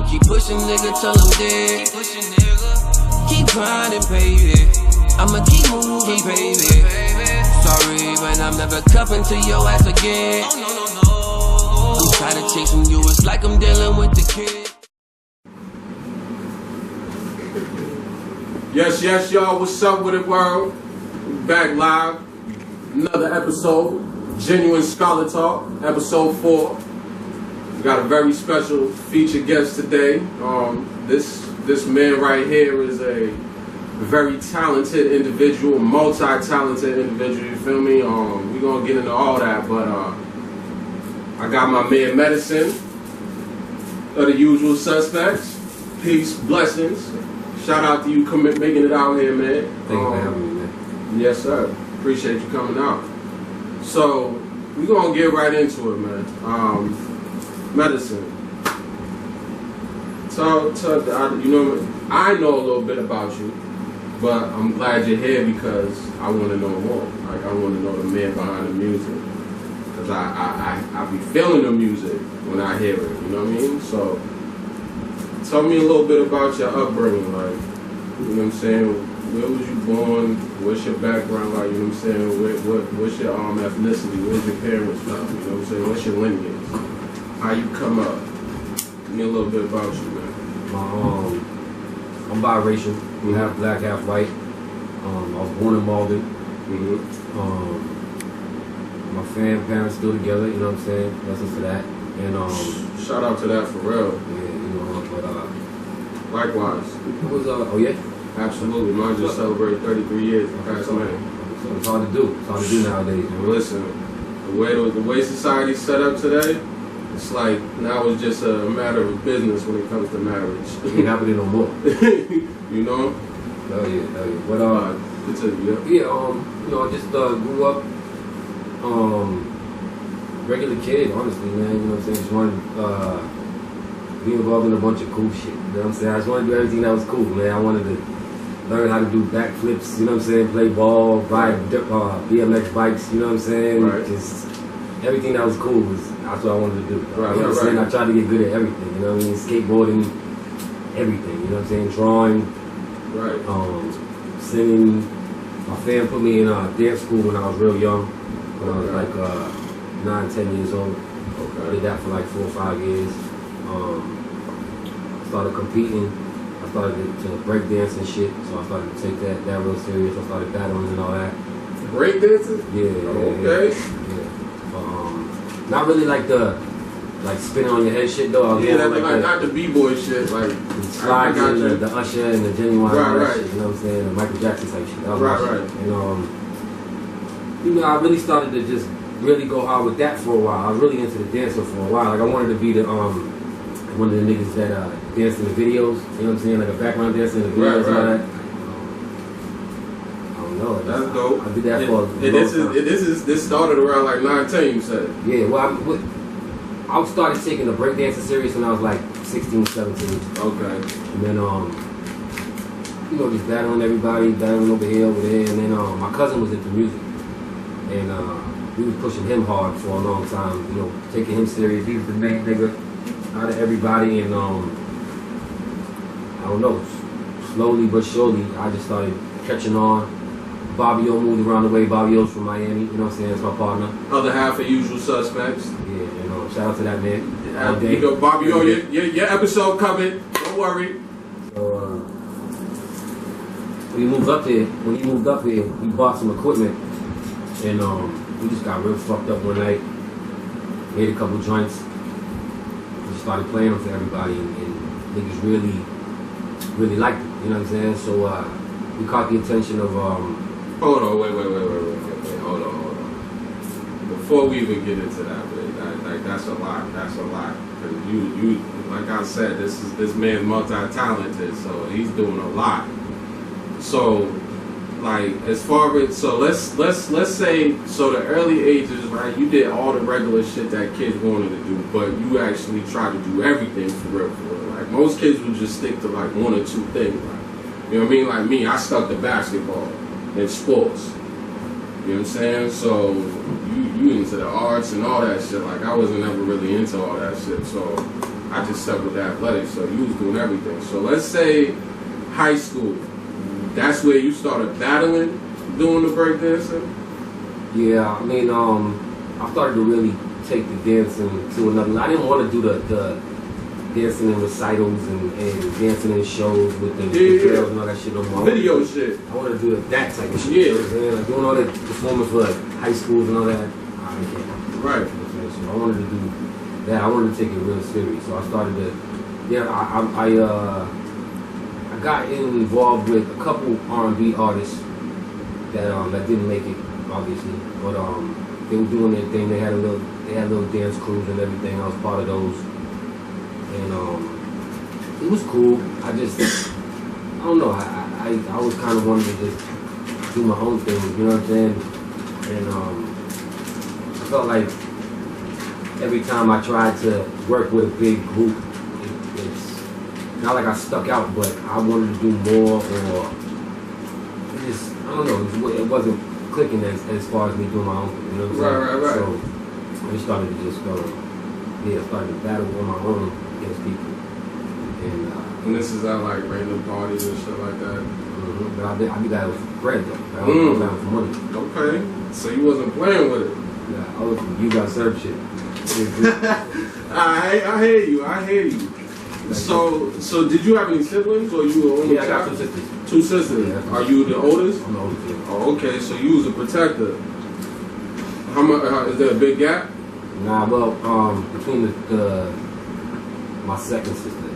keep pushing, nigga, till I'm dead. Keep grinding, baby. I'ma keep moving, baby. Sorry, but I'm never cuffing to your ass again. I'm tired of chasing you, it's like I'm dealing with the kid. Yes, y'all. What's up with it, world? We back live. Another episode. Genuine Scholar Talk, episode 4. We got a very special featured guest today. This man right here is a very talented individual, multi-talented individual, you feel me? We're gonna get into all that, but I got my man Medisin of the Usual Suspecktz. Peace, blessings. Shout out to you making it out here, man. Thank you for having me, man. Yes, sir. Appreciate you coming out. So, we're gonna get right into it, man. Medisin. I know a little bit about you, but I'm glad you're here because I want to know more. Like, I want to know the man behind the music. Because I be feeling the music when I hear it, you know what I mean? So, tell me a little bit about your upbringing, like, you know what I'm saying? Where was you born? What's your background like? You know what I'm saying? What's your ethnicity? Where's your parents from? You know what I'm saying? What's your lineage? How you come up? Give me a little bit about you, man. I'm biracial. I'm half black, half white. I was born in Malden. My parents still together. You know what I'm saying? Lessons to that. And shout out to that for real. Yeah, you know. But likewise. It was oh yeah. Absolutely. Mine just celebrated 33 years past May. So it's hard to do. It's hard to do nowadays. You know? Listen, the way society's set up today, it's like now it's just a matter of business when it comes to marriage. It ain't happening no more. You know? Hell yeah. But I just grew up regular kid, honestly, man. You know what I'm saying? Just wanted to be involved in a bunch of cool shit. You know what I'm saying? I just wanted to do everything that was cool, man. I wanted to learn how to do backflips, you know what I'm saying? Play ball, ride BMX bikes, you know what I'm saying? Right. Just everything that was cool that's what I wanted to do. Right, you know what I'm saying? I tried to get good at everything, you know what I mean? Skateboarding, everything, you know what I'm saying? Drawing, right. Singing. My fam put me in dance school when I was real young, when I was like 9, 10 years old. Okay. I did that for like 4 or 5 years. Started competing. I started to break dance and shit, so I started to take that real serious. I started battling and all that. Break dancing? Yeah. Okay. Yeah. But, not really like the spinning on your head shit though. Yeah, not the b-boy shit, like slides and the Usher and the Genuine right. shit, you know what I'm saying? The Michael Jackson type shit. That was right. And I really started to just really go hard with that for a while. I was really into the dancer for a while. Like I wanted to be one of the niggas that danced in the videos, you know what I'm saying? Like a background dancer in the videos and all that. I don't know. That's dope. I did that for a long time. This started around like 19, you said? Yeah, well, I started taking the breakdancing serious when I was like 16, 17. Okay. And then, just battling everybody, battling over here, over there. And then my cousin was into music. And we was pushing him hard for a long time, taking him serious. He was the main nigga out of everybody. And, I don't know, slowly but surely, I just started catching on. Bobby O moved around the way. Bobby O's from Miami, you know what I'm saying? That's my partner. Other half of Usual Suspecktz. Yeah, shout out to that man. Bobby O, your episode coming. Don't worry. So, when he moved up here, he bought some equipment. And we just got real fucked up one night. Made a couple joints. Just started playing them for everybody. And niggas really liked it. You know what I'm saying? So we caught the attention of Hold on, wait. Hold on. Before we even get into that, man, that's a lot. Cause you, like I said, this man's multi-talented, so he's doing a lot. So, like, as far as let's say, so the early ages, right? You did all the regular shit that kids wanted to do, but you actually tried to do everything for real. Like most kids would just stick to like 1 or 2 things. Like, you know what I mean? Like me, I stuck to basketball and sports. You know what I'm saying? So you into the arts and all that shit. Like I wasn't ever really into all that shit. So I just stuck with the athletics, so you was doing everything. So let's say high school, that's where you started battling, doing the breakdancing? Yeah, I mean, I started to really take the dancing to another. I didn't want to do the dancing in recitals and dancing in shows with the girls and all that shit no more. Video shit. I want to do that type of shit. Yeah. You know what I'm saying? Like doing all that performance for like high schools and all that. I can't. Right. So I wanted to do that. I wanted to take it real serious. So I started to, I got involved with a couple R&B artists that didn't make it, obviously, but they were doing their thing. They had little dance crews and everything. I was part of those, and it was cool. I don't know. I always kind of wanted to just do my own thing. You know what I'm saying? And I felt like every time I tried to work with a big group, it's not like I stuck out, but I wanted to do more, or I don't know. It wasn't clicking as far as me doing my own thing. You know what I'm saying? Right. So I just started to just started to battle on my own against people. And this is at like random parties and shit like that. But I did that with bread though. I was down for money. Okay, so you wasn't playing with it. Yeah, you got served shit. I hear you. So did you have any siblings, or you were only child? I got 2 sisters. 2 sisters. Yeah. Are you the oldest? I'm the oldest. Yeah. Oh, okay. So you was a protector. How much is there a big gap? Nah, well, between my second sister,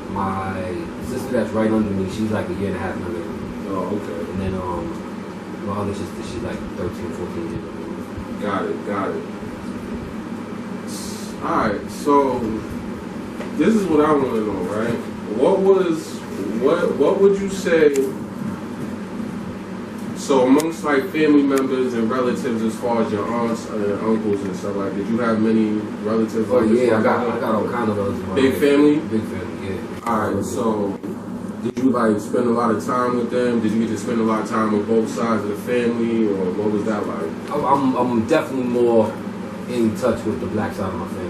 my sister that's right under me, she's like a year and a half younger than me. Oh, okay. And then my other sister, she's like 13, 14 years older than me. Got it. Alright, so this is what I want to know, right? What would you say, so amongst like family members and relatives, as far as your aunts and uncles and stuff, like, did you have many relatives? Oh yeah, I got all kinds of those. Big family? Big family, yeah. Alright, so did you like spend a lot of time with them? Did you get to spend a lot of time with both sides of the family, or what was that like? I'm definitely more in touch with the black side of my family.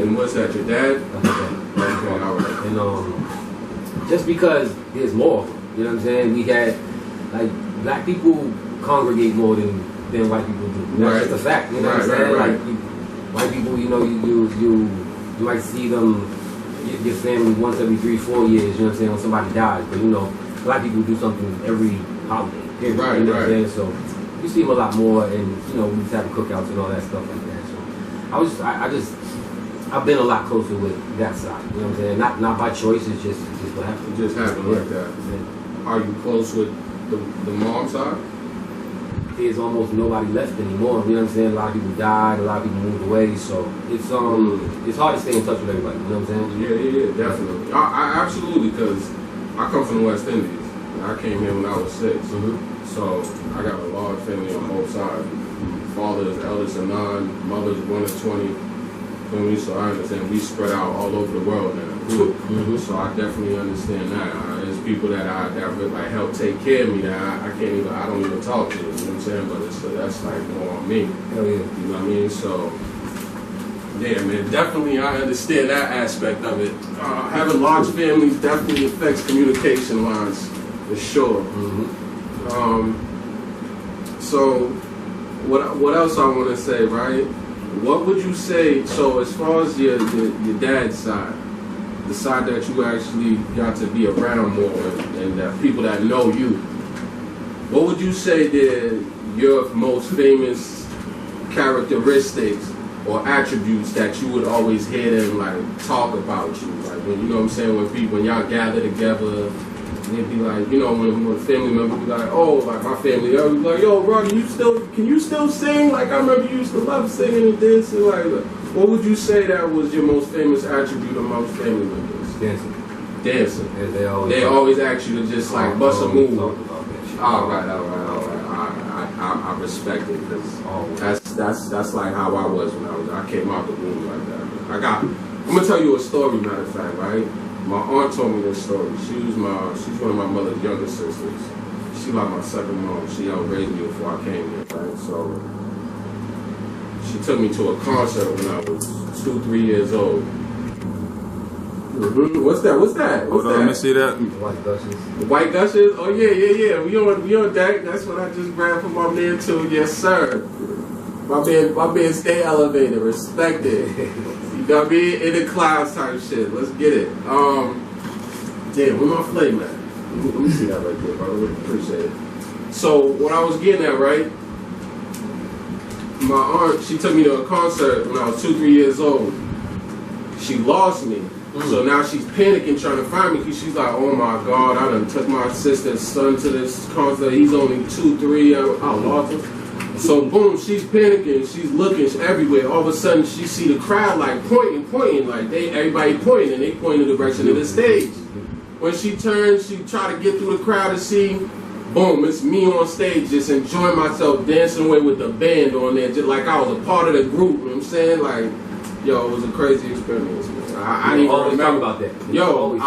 And what's that, your dad? Okay, all right. And just because there's more, you know what I'm saying? We had, like, black people congregate more than white people do. That's just a fact, you know what I'm saying? Right. Like, white people, you know, you might see them, your family once every 3-4 years, you know what I'm saying, when somebody dies. But, you know, black people do something every holiday. Period, right, you know right. what I'm saying? So you see them a lot more, and, you know, we used to have cookouts and all that stuff like that. So I've been a lot closer with that side, you know what I'm saying? Not by choice, it's just what happened. It just happened like that. Yeah. Are you close with the mom side? There's almost nobody left anymore, you know what I'm saying? A lot of people died, a lot of people moved away, so it's hard to stay in touch with everybody, you know what I'm saying? Yeah, definitely. I absolutely, because I come from the West Indies. I came here when I was 6. So I got a large family on both sides. Father is eldest of 9, mother's 1 of 20. So I understand we spread out all over the world now. So I definitely understand that. There's people that like help take care of me that I don't even talk to. You know what I'm saying? But that's like more on me. Hell yeah. You know what I mean? So yeah, man, definitely I understand that aspect of it. Having large families definitely affects communication lines for sure. So what else I want to say, right? What would you say, so as far as your dad's side, the side that you actually got to be around more and people that know you, what would you say your most famous characteristics or attributes that you would always hear them like talk about you? Like, when, you know what I'm saying, when y'all gather together, they'd be like, you know, when a family member be like, oh, like my family, I was like, yo, Ron, can you still sing? Like, I remember you used to love singing and dancing. Like, what would you say that was your most famous attribute amongst family members? Dancing. Yeah, they always ask you to just like bust a move. All right. I respect it, because that's like how I was when I came out the womb like that. I'm gonna tell you a story, matter of fact, right? My aunt told me this story. She's one of my mother's younger sisters. She like my second mom. She helped raise me before I came here, right? So she took me to a concert when I was 2-3 years old. Mm-hmm. What's that? What's that? Hold on, let me see that. White Gushes. The White Gushes? Oh yeah. We on deck. That's what I just grabbed from my man too. Yes, sir. My man stay elevated, respect it. You got me in the clouds type shit. Let's get it. Damn, where my flame at? Let me see that right there, brother. Appreciate it. So what I was getting at, right? My aunt, she took me to a concert when I was 2-3 years old. She lost me. So now she's panicking trying to find me because she's like, oh my God, I done took my sister's son to this concert. He's only 2-3. I lost him. So boom, she's panicking. She's looking everywhere. All of a sudden, she see the crowd like pointing, like everybody pointing, and they point in the direction of the stage. When she turns, she try to get through the crowd to see. Boom, it's me on stage, just enjoying myself, dancing away with the band on there, just like I was a part of the group. You know what I'm saying? Like, yo, it was a crazy experience, man. I didn't even remember about that. Yo,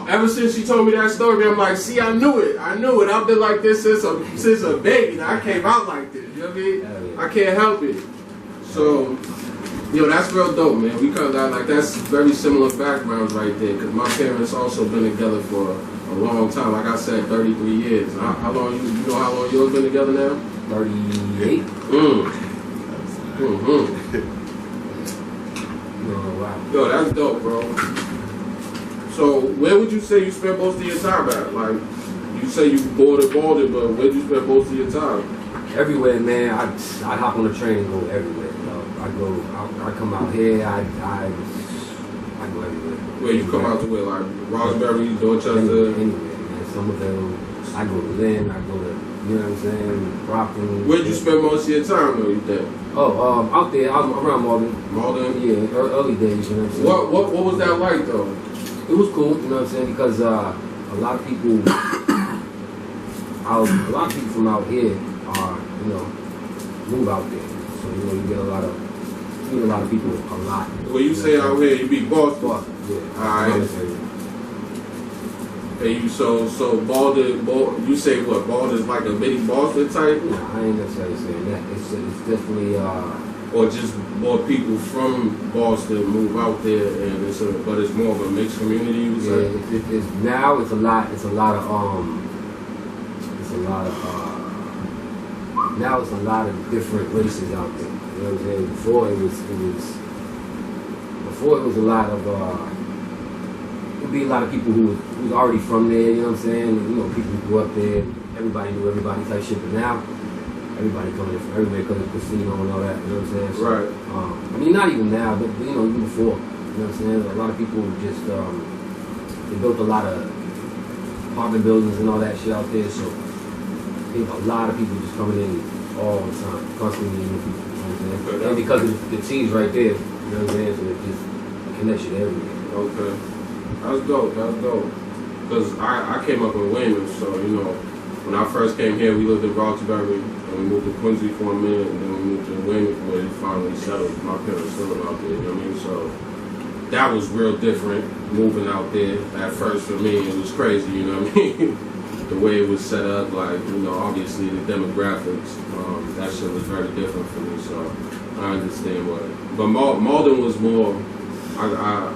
ever since she told me that story, I'm like, see, I knew it. I've been like this since a baby. I came out like this. You know what I mean? Yeah. I can't help it. So, yo, that's real dope, man. We kind of like that's very similar backgrounds right there. Cause my parents also been together for a long time. Like I said, 33 years. How long you know how long yours been together now? 38. Wow. Yo, that's dope, bro. So, where would you say you spend most of your time at? Like, you say you boarded, but where do you spend most of your time? Everywhere, man. I hop on the train and go everywhere. You know? I come out here. I go everywhere. Where you come out to where, like Roxbury, Dorchester? Anywhere, man. Somerville. I go to Lynn. I go to, you know what I'm saying, Brockton. Where'd you spend most of your time, though, you think? Oh, out there. I was around Malden. Malden? Yeah, early days, you know what I'm saying? What was that like, though? It was cool, you know what I'm saying, because a lot of people from out here are, you know, move out there. So, you know, you get a lot of people a lot. When you say out here, you be Boston? Boston, yeah. Alright. And you so Malden, you say what? Malden's like a mini Boston type? No, I ain't necessarily saying that. It's definitely or just more people from Boston move out there, and but it's more of a mixed community. You would say? Now it's a lot of different races out there. You know what I'm saying? Before it was a lot of it'd be a lot of people who was already from there. You know what I'm saying? And, you know, people who grew up there. Everybody knew everybody type shit. But now everybody coming in from everywhere because of the casino and all that. You know what I'm saying? So, right. I mean, not even now, but you know, even before. You know what I'm saying? A lot of people just they built a lot of apartment buildings and all that shit out there. So you know, a lot of people just coming in all the time, constantly meeting people. You know what I'm saying? Okay. And because the team's right there, you know what I'm saying? So it just connects you to everything. Okay. That's dope. Because I came up in Weymouth, so you know, when I first came here, we lived in Roxbury, and we moved to Quincy for a minute, and then we moved to Weymouth where we finally settled. My parents still live out there, you know what I mean? So that was real different moving out there. At first for me, it was crazy, you know what I mean? The way it was set up, like, you know, obviously the demographics, that shit was very different for me, so I understand what. But Malden was more, I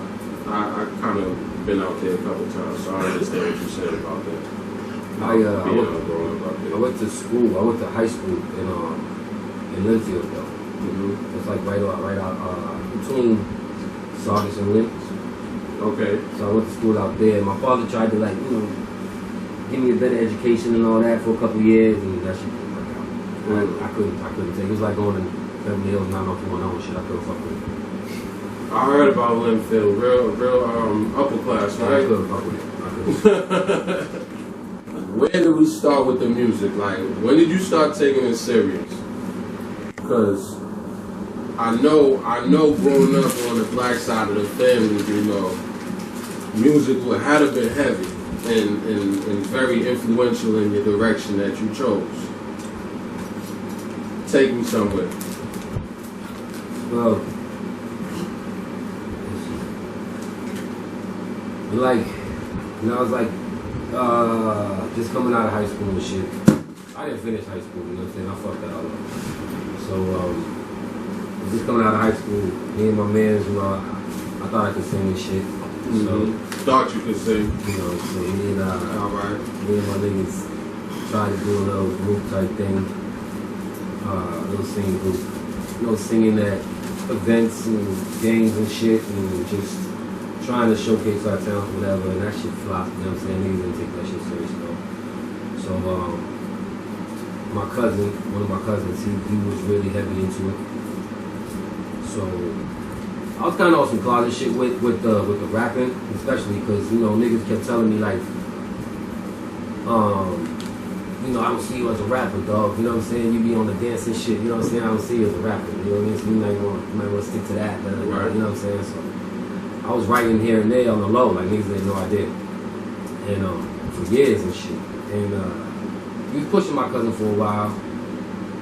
kind of been out there a couple times, so I understand what you're saying about that. I went to school. I went to high school in Linfield, though. Mm-hmm. It's like right out between Saugus and Lynn. Okay. So I went to school out there. My father tried to, like, you know, give me a better education and all that for a couple of years, and that shit didn't work out. I couldn't take it. It was like going to Beverly Hills 90210 and shit. I couldn't fuck with it. I heard about Linfield, real upper class, right? I couldn't fuck with it. Where did we start with the music? Like, when did you start taking it serious? Because I know growing up on the black side of the family, you know, music had to been heavy and very influential in the direction that you chose. Take me somewhere. Well, like, you know, I was like, just coming out of high school and shit. I didn't finish high school, you know what I'm saying? I fucked that all up. So, just coming out of high school, me and my mans, you know, I thought I could sing and shit. So thought you could sing. You know, so me and Alright. me and my niggas tried to do a little group type thing, little singing group. You know, singing at events and games and shit, and just trying to showcase our talent, whatever. And that shit flopped. You know what I'm saying? Niggas didn't take that shit serious though. So my cousin, one of my cousins, he was really heavy into it. So I was kind of on some closet shit with the rapping, especially because, you know, niggas kept telling me like, you know, I don't see you as a rapper, dog. You know what I'm saying? You be on the dance and shit. You know what I'm saying? I don't see you as a rapper. You know what I mean? So you might want to stick to that. But, right. You know what I'm saying? So I was writing here and there on the low, like niggas didn't know I did, and for years and shit. And he was pushing my cousin for a while,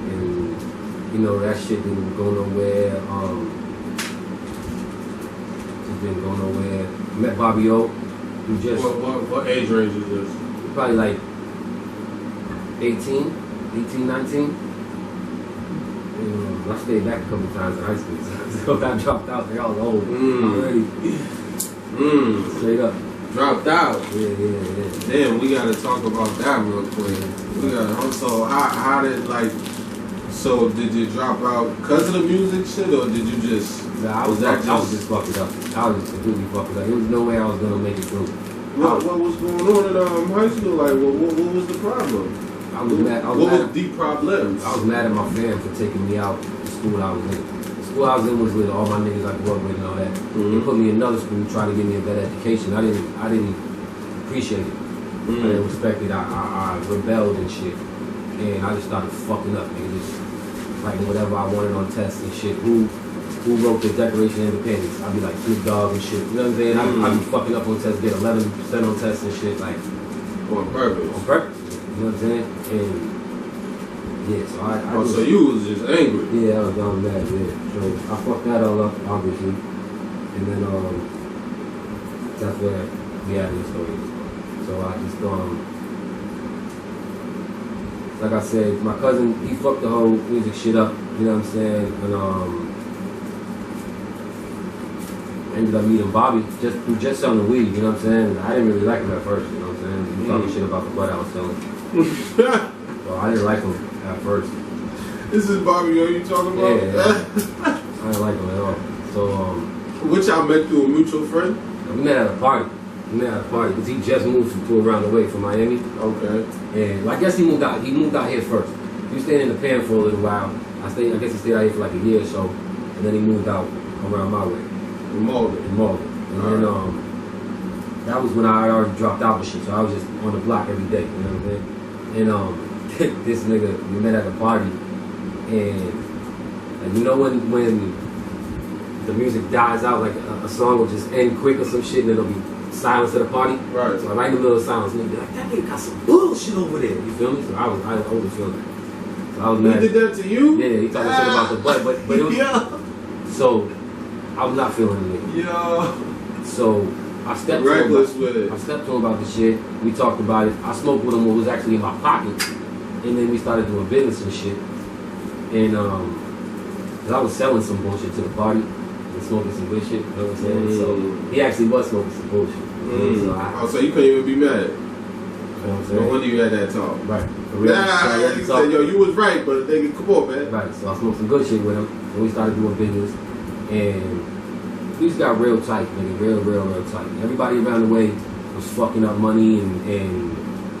and you know that shit didn't go nowhere. Just didn't go nowhere. I met Bobby O. Who just what age range is this? probably like 18, 19. I stayed back a couple times in high school, so I dropped out. I was old already. Straight up. Dropped out. Yeah. Damn, we gotta talk about that real quick. We gotta. So how did like? So did you drop out because of the music shit, or did you just? Nah, I was just fucking up. I was just completely fucking up. There was no way I was gonna make it through. What was going on in high school? Like, what was the problem? I was mad. What was the problems? I was mad at my fam for taking me out the school I was in. The school I was in was with all my niggas I grew up with and all that. They put me in another school trying to give me a better education. I didn't appreciate it. I didn't respect it. I rebelled and shit. And I just started fucking up, nigga. Just writing whatever I wanted on tests and shit. Who wrote the Declaration of Independence? I'd be like Snoop Dogg and shit. You know what I'm saying? I'd be fucking up on tests, get 11% on tests and shit. Like, on purpose. On purpose. You know what I'm saying? And yeah, so I so you was just angry. Yeah, I was mad, yeah. So I fucked that all up, obviously. And then that's where we had this story. So I just like I said, my cousin, he fucked the whole music shit up, you know what I'm saying? And ended up meeting Bobby just selling weed, you know what I'm saying? I didn't really like him at first, you know what I'm saying? He talking shit about the butt I was selling. So I didn't like him at first. This is Bobby O you talking about? Yeah. I didn't like him at all. So which I met through a mutual friend? We met at a party. Because he just moved to around the way from Miami. Okay. And well, I guess he moved out here first. He was staying in the Pan for a little while. I guess he stayed out here for like a year or so, and then he moved out around my way. In Malden. And then that was when I had already dropped out and shit, so I was just on the block every day, you know what I'm saying? And this nigga, we met at a party, and you know when the music dies out, like a song will just end quick or some shit, and it'll be silence at the party. Right. So I like the little silence, and they'd be like, that nigga got some bullshit over there. You feel me? So I was feeling that. So I was mad. He did that to you? Yeah, he talking shit about the butt, but it was. Yeah. So I was not feeling it. Yeah. So I stepped to him about the shit. We talked about it. I smoked with him what was actually in my pocket, and then we started doing business and shit. And cause I was selling some bullshit to the party. Smoking some good shit, you know what I'm saying? So he actually was smoking some bullshit. So you couldn't even be mad. You know what I'm saying? No wonder you had that talk. Right. He said, yo, you was right, but nigga, come on, man. Right, so I smoked some good shit with him, and we started doing business, and we just got real tight, nigga, real tight. Everybody around the way was fucking up money, and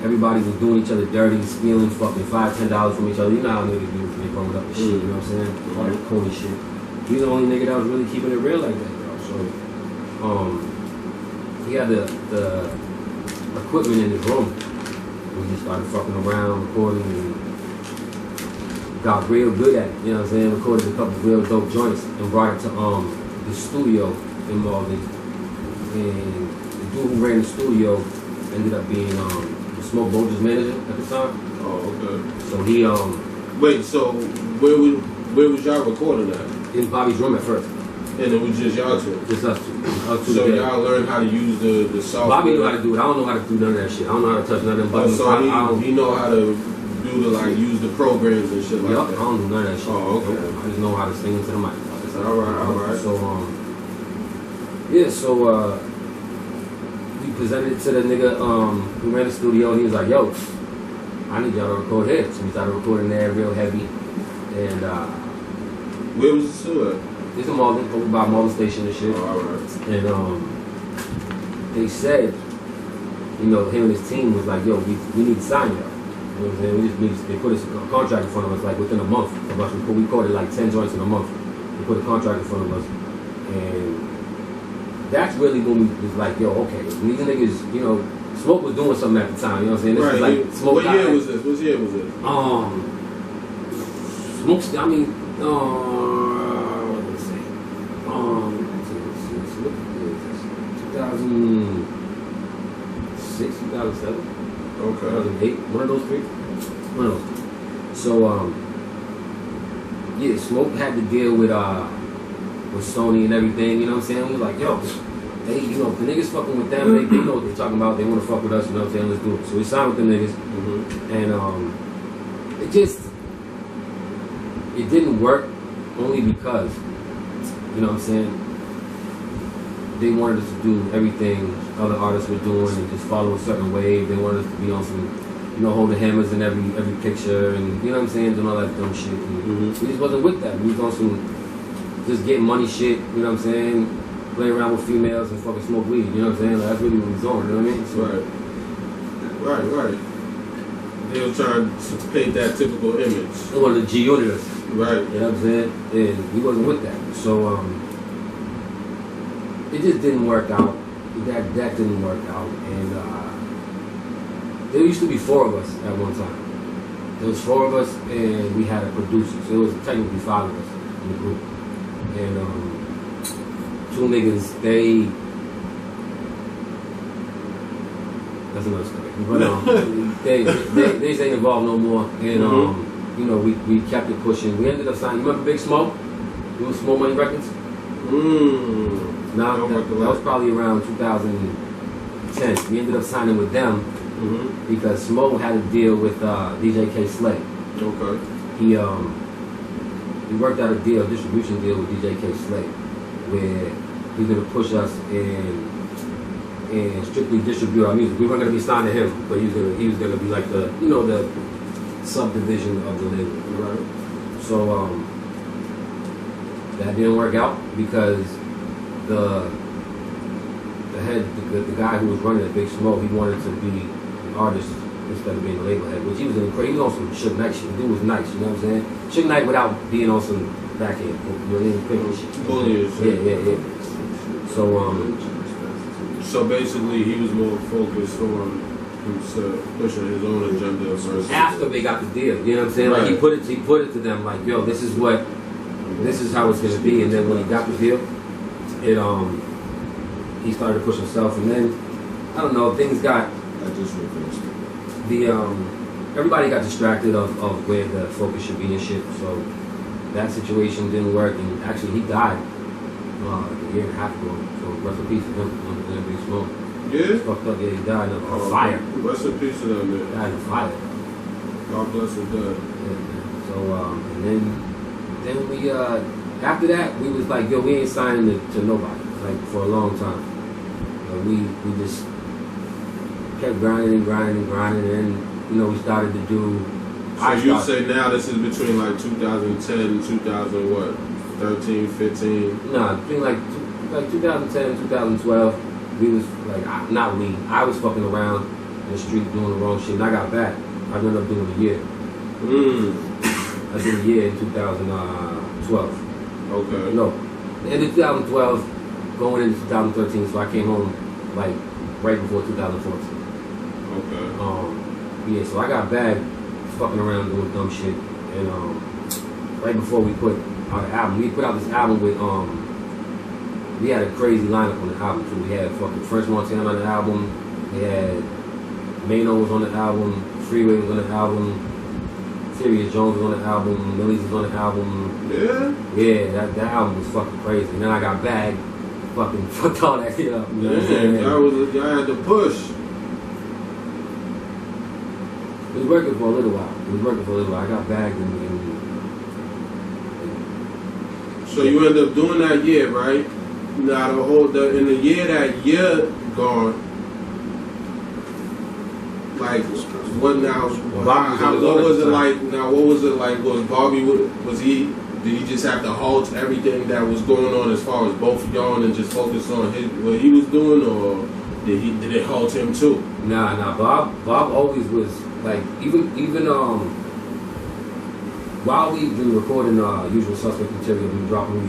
everybody was doing each other dirty, stealing fucking $5, $10 from each other. You know how niggas do when they growing up and shit, you know what I'm saying? All that corny shit. He's the only nigga that was really keeping it real like that, bro. So, he had the equipment in his room. We just started fucking around, recording, and got real good at it. You know what I'm saying? Recorded a couple of real dope joints and brought it to the studio in Malden. And the dude who ran the studio ended up being the Smoke Bulger's manager at the time. Oh, okay. So he wait, so where was y'all recording at? In Bobby's room at first. And it was just y'all two? Just us two. So y'all learned how to use the software? Bobby knew how to do it. I don't know how to do none of that shit. I don't know how to touch none of them buttons. So he know how to use the programs and shit like that? I don't do none of that shit. Oh, okay. I just know how to sing into the mic. Alright. So, yeah, so, presented it to the nigga who ran the studio, and he was like, yo, I need y'all to record here. So we started recording there real heavy. And where was the studio? it's in Malden, over by Malden Station and shit. Oh, alright. And they said, you know, him and his team was like, yo, we need to sign y'all. You know what I'm saying? They put a contract in front of us like within a month of us. We recorded like 10 joints in a month. They put a contract in front of us. And that's really when we was like, yo, okay, these niggas, you know, Smoke was doing something at the time, you know what I'm saying? This right. was like Smoke. What year was this? What year was this? Smoke, I mean, what did I say? 2006, 2007, Okay. 2008, one of those three. One of those. So, yeah, Smoke had to deal with Sony and everything, you know what I'm saying? We was like, yo, they, you know, the niggas fucking with them, they know what they're talking about, they want to fuck with us, you know what I'm saying? Let's do it. So we signed with the niggas, and it didn't work only because, you know what I'm saying, they wanted us to do everything other artists were doing and just follow a certain wave. They wanted us to be on some, you know, holding hammers in every picture and, you know what I'm saying, doing all that dumb shit. And we just wasn't with that. We was on some just getting money shit, you know what I'm saying, playing around with females and fucking smoke weed, you know what I'm saying? Like, that's really what we was on, you know what I mean? So, Right. They were trying to paint that typical image. they wanted to G-unit us. Right. You know what I'm saying? And we wasn't with that. So, it just didn't work out. That didn't work out. And there used to be 4 of us at one time. There was 4 of us and we had a producer. So it was technically 5 of us in the group. And 2 niggas, that's another story. But they ain't involved no more. And you know, we kept it pushing. We ended up signing. You remember Big Smoke? You know Small Money Records? Now that was probably around 2010. We ended up signing with them because Smo had a deal with DJ K Slay. Okay. He worked out a distribution deal with DJ K Slay, where he's gonna push us and strictly distribute our music. We weren't gonna be signed to him, but he was gonna be like the, you know, the subdivision of the label. Right. So that didn't work out because the guy who was running it, Big Smoke, he wanted to be an artist instead of being a label head, which he was on some Suge Knight shit. The dude was nice, you know what I'm saying? Suge Knight without being on some backhand, you know, picking shit. Yeah. So basically, he was more focused on pushing his own agenda versus after they got the deal, you know what I'm saying? Like he put it to them like, yo, this is how it's gonna be. And then when he got the deal, he started to push himself, and then I don't know, things got everybody got distracted of where the focus should be and shit. So that situation didn't work, and actually he died a year and a half ago. So rest in peace to him. Big Smoke. Yeah? Fucked up. Yeah, he died in a fire. Rest in peace to them, man. Died in a fire. God bless him, God. Yeah, so and then we after that we was like, yo, we ain't signing to nobody like for a long time. We just kept grinding, and you know, we started to do. So you say now this is between like 2010 and 2013, 15? Nah, between like 2010 and 2012, we was like, I was fucking around in the street doing the wrong shit, and I got back. I ended up doing a year. I did a year in 2012. Okay. No, the end of 2012, going into 2013, so I came home like right before 2014. Okay. Yeah, so I got back fucking around doing dumb shit, and right before we put out an album, we put out this album with we had a crazy lineup on the album too. We had fucking French Montana on the album, we had Mano was on the album, Freeway was on the album, Serious Jones was on the album, Millie's was on the album. Yeah? Yeah, that album was fucking crazy. And then I got back, fucking fucked all that shit up. You know what I'm saying? Y'all had to push. It was working for a little while. I got back and so you end up doing that year, right? Now in the year that year gone, Like, what now? What was it like? Now, what was it like? Was Bobby? Was he? Did he just have to halt everything that was going on as far as both of y'all and just focus on what he was doing, or did it halt him too? Nah. Bob always was like even while we've been recording Usual Suspect material, we've been dropping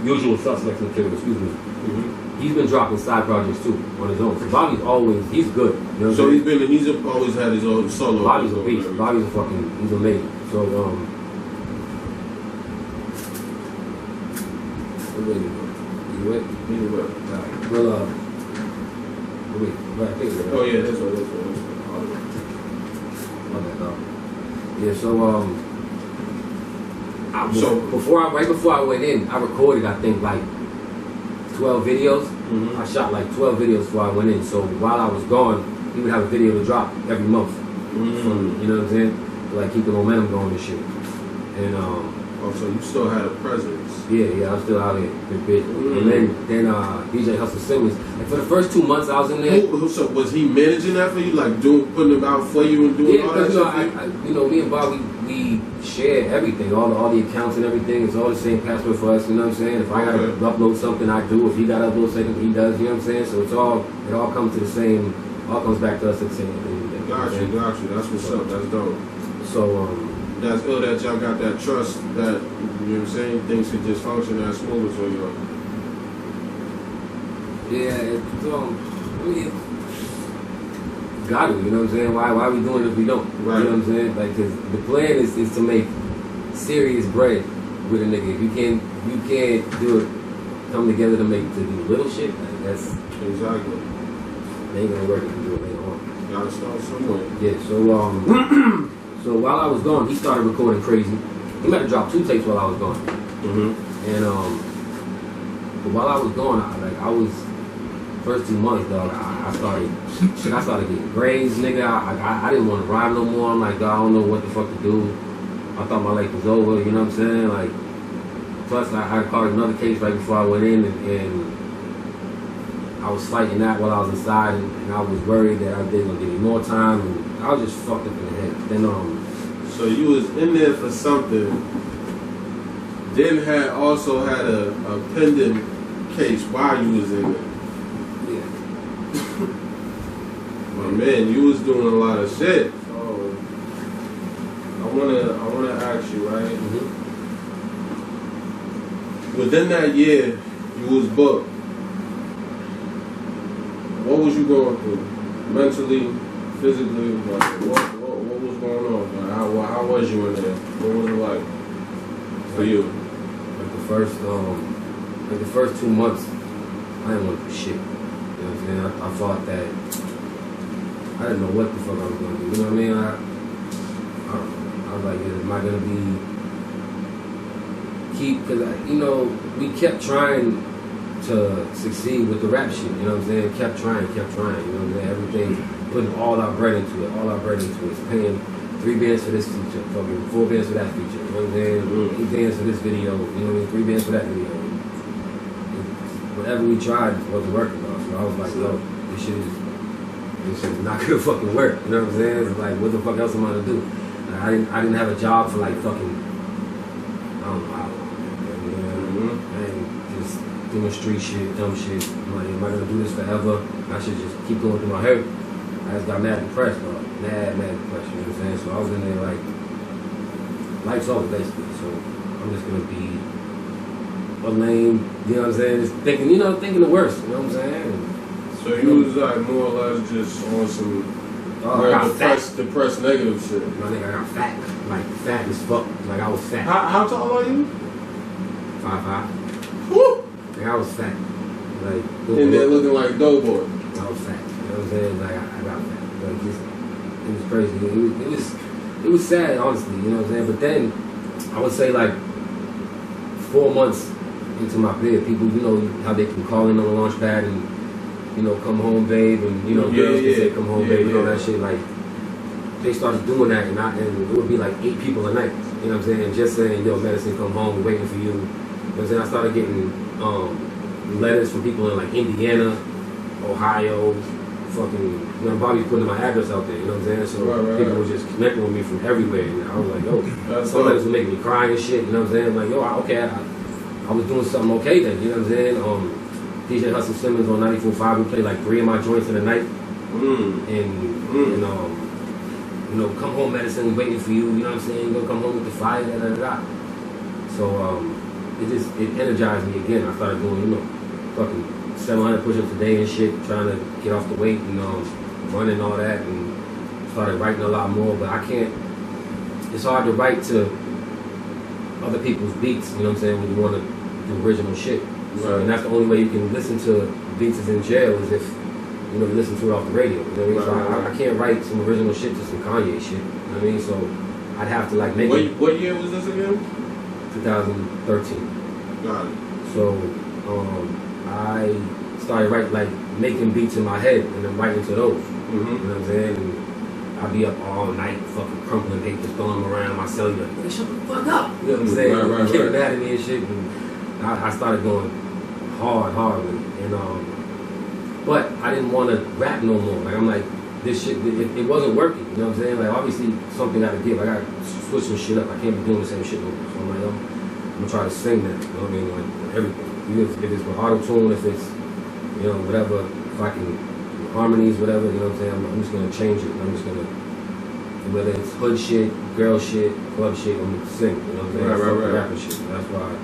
Usual Suspect material. Excuse me. Mm-hmm. He's been dropping side projects too on his own. So Bobby's he's good. You know so he's always had his own solo. Bobby's a beast. Bobby's he's amazing. So you wait? Alright. Well wait, right there. Oh yeah, that's what. Yeah, right before I went in, I recorded I think like 12 videos. Mm-hmm. I shot like 12 videos before I went in. So while I was gone, he would have a video to drop every month. Mm-hmm. You know what I'm saying? To like keep the momentum going and shit. And so you still had a presence. Yeah, I was still out here. Mm-hmm. And then DJ Hustle Simmons. Like for the first 2 months I was in there. So was he managing that for you, like putting them out for you and doing all that shit? Me and Bob, we share everything, all the accounts and everything. It's all the same password for us. You know what I'm saying? If I gotta upload something, I do. If he gotta upload something, he does. You know what I'm saying? So it all comes to the same. All comes back to us at the same thing. Got you. That's what's up. That's dope. So that's ill that y'all got that trust that, you know what I'm saying, things can just function as smooth as well. Yeah, got to, you know what I'm saying? Why are we doing it if we don't? Right. You know what I'm saying? Like, cause the plan is to make serious bread with a nigga. If you can't do it, come together to do little shit, like that's... Exactly. They ain't gonna work if you do it later on. Gotta start somewhere. Yeah, so, so while I was gone, he started recording crazy. He might have dropped 2 tapes while I was gone. Mm-hmm. And but while I was gone, I was first 2 months, dog. I started getting grades, nigga. I didn't want to rhyme no more. I'm like, dog, I don't know what the fuck to do. I thought my life was over. You know what I'm saying? Like, plus I caught another case right before I went in, and I was fighting that while I was inside, and I was worried that I didn't give me more time. And I was just fucked up in the head. Then so you was in there for something. Then also had a pending case while you was in there. Yeah. My man, you was doing a lot of shit. So I wanna ask you, right? Mm-hmm. Within that year, you was booked. What was you going through? Mentally, physically, like, what was going on? Like, how was you in there? What was it like for you? Like the first 2 months, I didn't want to do shit. You know what I'm saying? I thought that I didn't know what the fuck I was going to do. You know what I mean? I was like, am I going to because we kept trying to succeed with the rap shit. You know what I'm saying? Kept trying. You know what I'm saying? Everything, putting all our bread into it. Paying 3 bands for this feature, fucking 4 bands for that feature. You know what I'm saying? 8 bands for this video. You know what I mean? 3 bands for that video. Whatever we tried wasn't working, though. So I was like, yo, this shit is not gonna fucking work. You know what I'm saying? It's like, what the fuck else am I gonna do? I didn't have a job for like fucking, I don't know how long. And just doing street shit, dumb shit. I'm like, am I gonna do this forever? I should just keep going through my head. I just got mad depressed, bro. Mad depressed, you know what I'm saying? So I was in there like, life's over basically. So I'm just gonna be a lame, you know what I'm saying? Just thinking the worst, you know what I'm saying? So you was like more or less just on some depressed negative shit. My nigga, I got fat. Like fat as fuck. Like I was fat. How tall are you? 5'5". Woo! Like I was fat. Like and then looking like Doughboy. I was fat. You know what I'm saying? Like I got fat. Like it was crazy. It was sad, honestly, you know what I'm saying? But then I would say like 4 months into my bed, people, you know how they can call in on the launch pad and, you know, come home, babe, and, you know, girls can say come home, babe, and all that shit. Like, they started doing that, and it would be like 8 people a night, you know what I'm saying? Just saying, yo, Medisin, come home, we're waiting for you. You know what I'm saying? I started getting letters from people in like Indiana, Ohio, fucking, Bobby putting my address out there, you know what I'm saying? So people were just connecting with me from everywhere, and I was like, yo, some letters were making me cry and shit, you know what I'm saying? Like, yo, I was doing something okay then, you know what I'm saying? DJ Hustle Simmons on 94.5, we played like 3 of my joints in the night, and you know, come home, Medisin, waiting for you, you know what I'm saying? You gonna come home with the fire, da da da. So it energized me again. I started doing, you know, fucking 700 push-ups a day and shit, trying to get off the weight, you know, running all that, and started writing a lot more. But I can't. It's hard to write to other people's beats, you know what I'm saying? When you want to do original shit, so, and that's the only way you can listen to beats is in jail, is if you know, you listen to it off the radio. You know what I mean? So I can't write some original shit to some Kanye shit. You know what I mean? So I'd have to like make it. What year was this again? 2013. Got it. So I started writing, like making beats in my head and then writing to those. You know what I'm saying? And I'd be up all night fucking crumpling papers, throwing them around my cellular. Like, shut the fuck up! You know what I'm saying? Getting mad at me and shit. And I started going hard with it. And but I didn't want to rap no more. Like, I'm like, this shit, it wasn't working. You know what I'm saying? Like, obviously, something got to give. I got to switch some shit up. I can't be doing the same shit no more. So I'm like, I'm going to try to sing that. You know what I mean? Like, everything. Even if it's with auto-tune, if it's, you know, whatever, if I can, harmonies, whatever, you know what I'm saying? I'm just going to change it. I'm just going to, whether it's hood shit, girl shit, club shit, I'm going to sing. You know what I'm saying? Right. Rapping shit. That's why I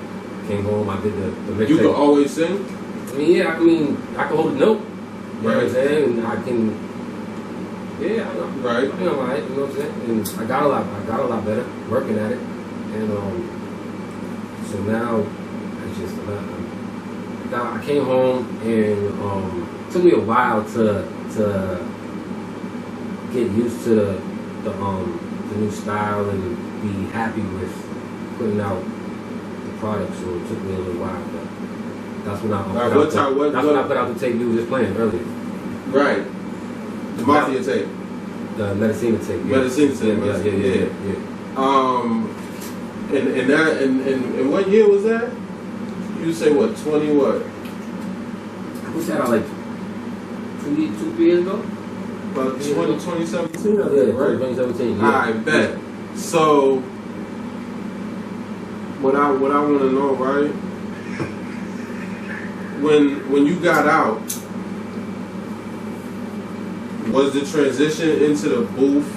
came home, I did the mixtape. You can always sing? I mean, I can hold a note. You know what I'm saying? And I can, I know. Right. You know, right, you know what I'm saying? And I got a lot better working at it. And so now it's just I came home, and it took me a while to get used to the new style and be happy with putting out the product. So it took me a little while, but that's when I put out the tape you were just playing earlier. Right. The Mafia tape. The Medisin tape. Yeah. Medisin tape. Yeah. And what year was that? You say what? 20 what? What's that? Like 3 years ago? About 2017. Yeah, right? 2017. Yeah. I bet. So what I want to know, right? When you got out, was the transition into the booth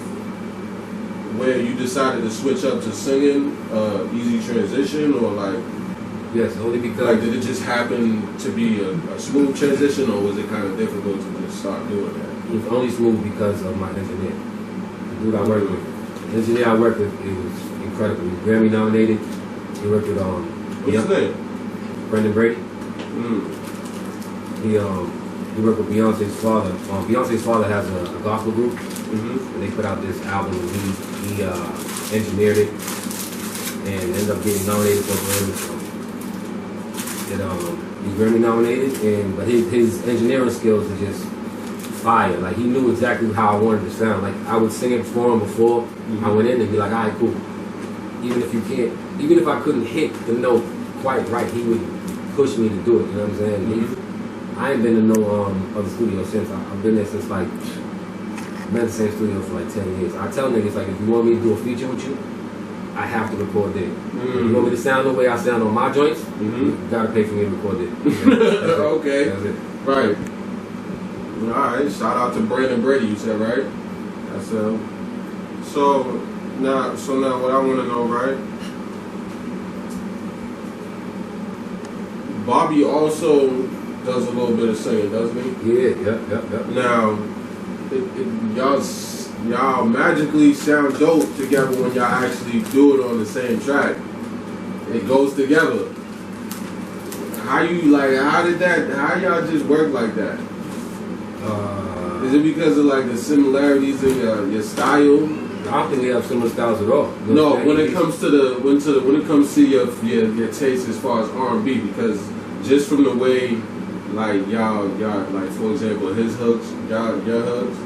where you decided to switch up to singing easy transition, or like? Yes, only because. Like, did it just happen to be a smooth transition, or was it kind of difficult to just start doing that? It was only smooth because of my engineer. The dude I work with. The engineer I work with, it was incredible. He's Grammy nominated. He worked with What's his name? Brendan Brady. He worked with Beyonce's father. Beyonce's father has a gospel group, and they put out this album. And he engineered it and ended up getting nominated for Grammy. He's Grammy nominated, but his engineering skills are just fire. Like, he knew exactly how I wanted to sound. Like, I would sing it for him before I went in and be like, all right, cool. Even if I couldn't hit the note quite right, he would push me to do it. You know what I'm saying? I ain't been to no other studio since. I've been there since like, I've been in the same studio for like 10 years. I tell niggas, like, if you want me to do a feature with you, I have to record there. If you want me to sound the way I sound on my joints, you gotta pay for me to record there. Okay. That's it. Right. Alright, shout out to Brandon Brady, you said, right? That's so now what I wanna know, right? Bobby also does a little bit of singing, doesn't he? Yeah. Now, y'all magically sound dope together when y'all actually do it on the same track. It goes together. How y'all just work like that? Is it because of like the similarities in your style? I don't think we have similar styles at all. You No, know when it comes to your taste as far as R&B, because just from the way like y'all like, for example, his hooks, your hooks,